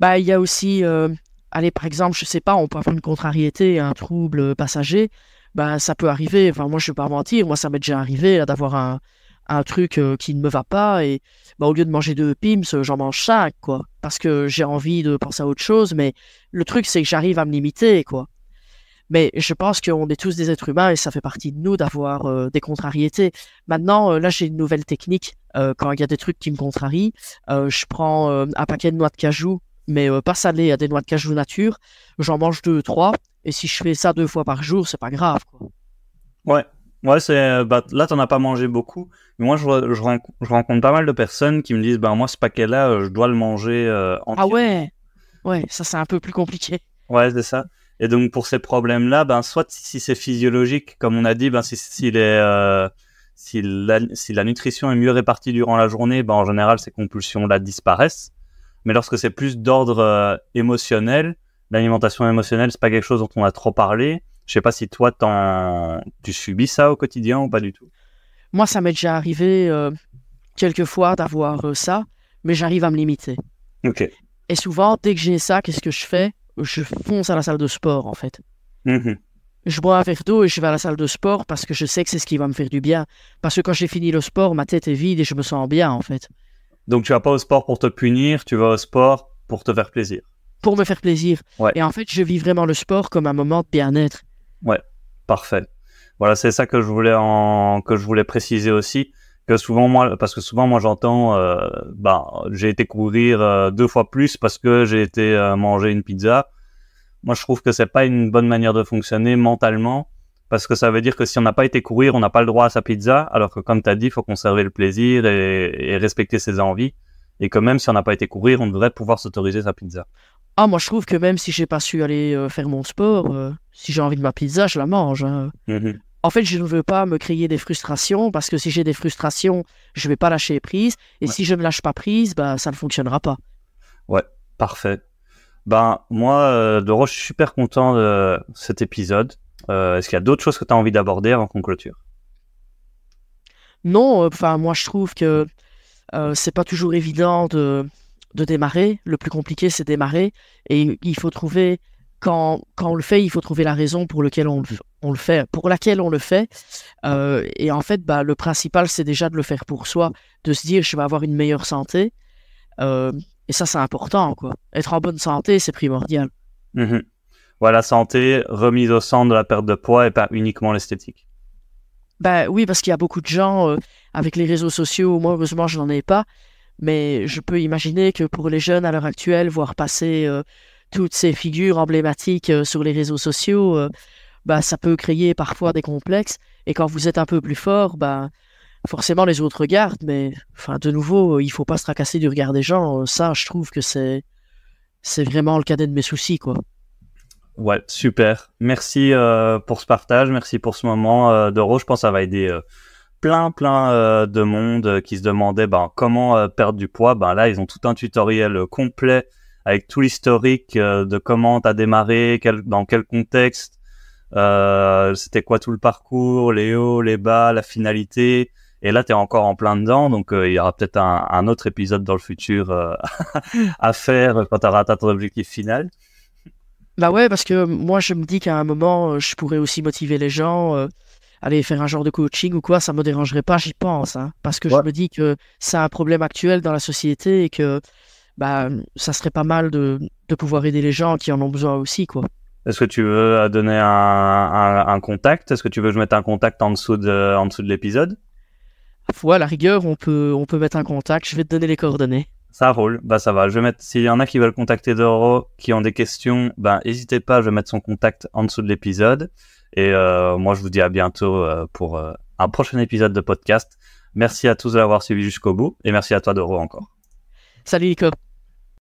Il y a aussi, par exemple, je sais pas, on peut avoir une contrariété, un trouble passager. Ça peut arriver. Enfin, moi, je vais pas mentir. Moi, ça m'est déjà arrivé là, d'avoir un truc qui ne me va pas et au lieu de manger 2 Pim's, j'en mange 5, quoi. Parce que j'ai envie de penser à autre chose. Mais le truc, c'est que j'arrive à me limiter, quoi. Mais je pense qu'on est tous des êtres humains et ça fait partie de nous d'avoir des contrariétés. Maintenant, là, j'ai une nouvelle technique. Quand il y a des trucs qui me contrarient, je prends un paquet de noix de cajou, mais pas salé, des noix de cajou nature. J'en mange 2 ou 3. Et si je fais ça 2 fois par jour, c'est pas grave, quoi. Ouais, Ouais, là, t'en as pas mangé beaucoup. Mais moi, je rencontre pas mal de personnes qui me disent, moi, ce paquet-là, je dois le manger Ah entier. ouais, ouais, ça c'est un peu plus compliqué. Ouais, c'est ça. Et donc, pour ces problèmes-là, soit si c'est physiologique, comme on a dit, si la nutrition est mieux répartie durant la journée, en général, ces compulsions-là disparaissent. Mais lorsque c'est plus d'ordre émotionnel, l'alimentation émotionnelle, c'est pas quelque chose dont on a trop parlé. Je sais pas si toi, tu subis ça au quotidien ou pas du tout. Moi, ça m'est déjà arrivé quelques fois d'avoir ça, mais j'arrive à me limiter. Ok. Et souvent, dès que j'ai ça, qu'est-ce que je fais? Je fonce à la salle de sport, en fait. Mhm. Je bois un verre d'eau et je vais à la salle de sport parce que je sais que c'est ce qui va me faire du bien. Parce que quand j'ai fini le sport, ma tête est vide et je me sens bien, en fait. Donc, tu vas pas au sport pour te punir, tu vas au sport pour te faire plaisir. Pour me faire plaisir. Ouais. Et en fait, je vis vraiment le sport comme un moment de bien-être. Ouais, parfait. Voilà, c'est ça que je voulais préciser aussi, parce que souvent moi j'entends, j'ai été courir 2 fois plus parce que j'ai été manger une pizza. Moi, je trouve que c'est pas une bonne manière de fonctionner mentalement, parce que ça veut dire que si on n'a pas été courir, on n'a pas le droit à sa pizza, alors que comme tu as dit, il faut conserver le plaisir et respecter ses envies, et que même si on n'a pas été courir, on devrait pouvoir s'autoriser sa pizza. Ah, moi, je trouve que même si j'ai pas su aller faire mon sport, si j'ai envie de ma pizza, je la mange, hein. Mhm. En fait, je ne veux pas me créer des frustrations parce que si j'ai des frustrations, je vais pas lâcher prise. Et Ouais. si je ne lâche pas prise, ça ne fonctionnera pas. Ouais, parfait. Moi, Doro, je suis super content de cet épisode. Est-ce qu'il y a d'autres choses que tu as envie d'aborder avant qu'on clôture? Non, enfin, moi, je trouve que c'est pas toujours évident de démarrer. Le plus compliqué, c'est démarrer. Et il faut trouver, quand on le fait, il faut trouver la raison pour laquelle on le fait, pour laquelle on le fait. Et en fait, le principal, c'est déjà de le faire pour soi, de se dire, je vais avoir une meilleure santé. Et ça, c'est important, quoi. Être en bonne santé, c'est primordial. Mhm. Voilà, santé, remise au centre de la perte de poids et pas uniquement l'esthétique. Oui, parce qu'il y a beaucoup de gens avec les réseaux sociaux. Moi, heureusement, je n'en ai pas. Mais je peux imaginer que pour les jeunes à l'heure actuelle, voir passer toutes ces figures emblématiques sur les réseaux sociaux, ça peut créer parfois des complexes. Et quand vous êtes un peu plus fort, forcément les autres regardent. Mais enfin, de nouveau, il faut pas se tracasser du regard des gens. Ça, je trouve que c'est vraiment le cadet de mes soucis, quoi. Ouais, super. Merci pour ce partage, merci pour ce moment, Doro. Je pense que ça va aider plein de monde qui se demandait comment perdre du poids. Là, ils ont tout un tutoriel complet avec tout l'historique de comment t'as démarré, dans quel contexte, c'était quoi tout le parcours, les hauts, les bas, la finalité. Et là, t'es encore en plein dedans, donc il y aura peut-être un autre épisode dans le futur à faire quand t'auras atteint ton objectif final. Bah ouais, parce que moi, je me dis qu'à un moment, je pourrais aussi motiver les gens, aller faire un genre de coaching ou quoi, ça me dérangerait pas, j'y pense, hein, parce que je Ouais. me dis que c'est un problème actuel dans la société et que ça serait pas mal de pouvoir aider les gens qui en ont besoin aussi, quoi. Est-ce que tu veux donner un contact? Est-ce que tu veux que je mette un contact en dessous de l'épisode? Ouais, à la rigueur, on peut mettre un contact, je vais te donner les coordonnées. Ça roule, ça va. Je vais mettre, s'il y en a qui veulent contacter Doro, qui ont des questions, n'hésitez pas, je vais mettre son contact en dessous de l'épisode. Et moi, je vous dis à bientôt pour un prochain épisode de podcast. Merci à tous de l'avoir suivi jusqu'au bout, et merci à toi, Doro, encore. Salut Nico.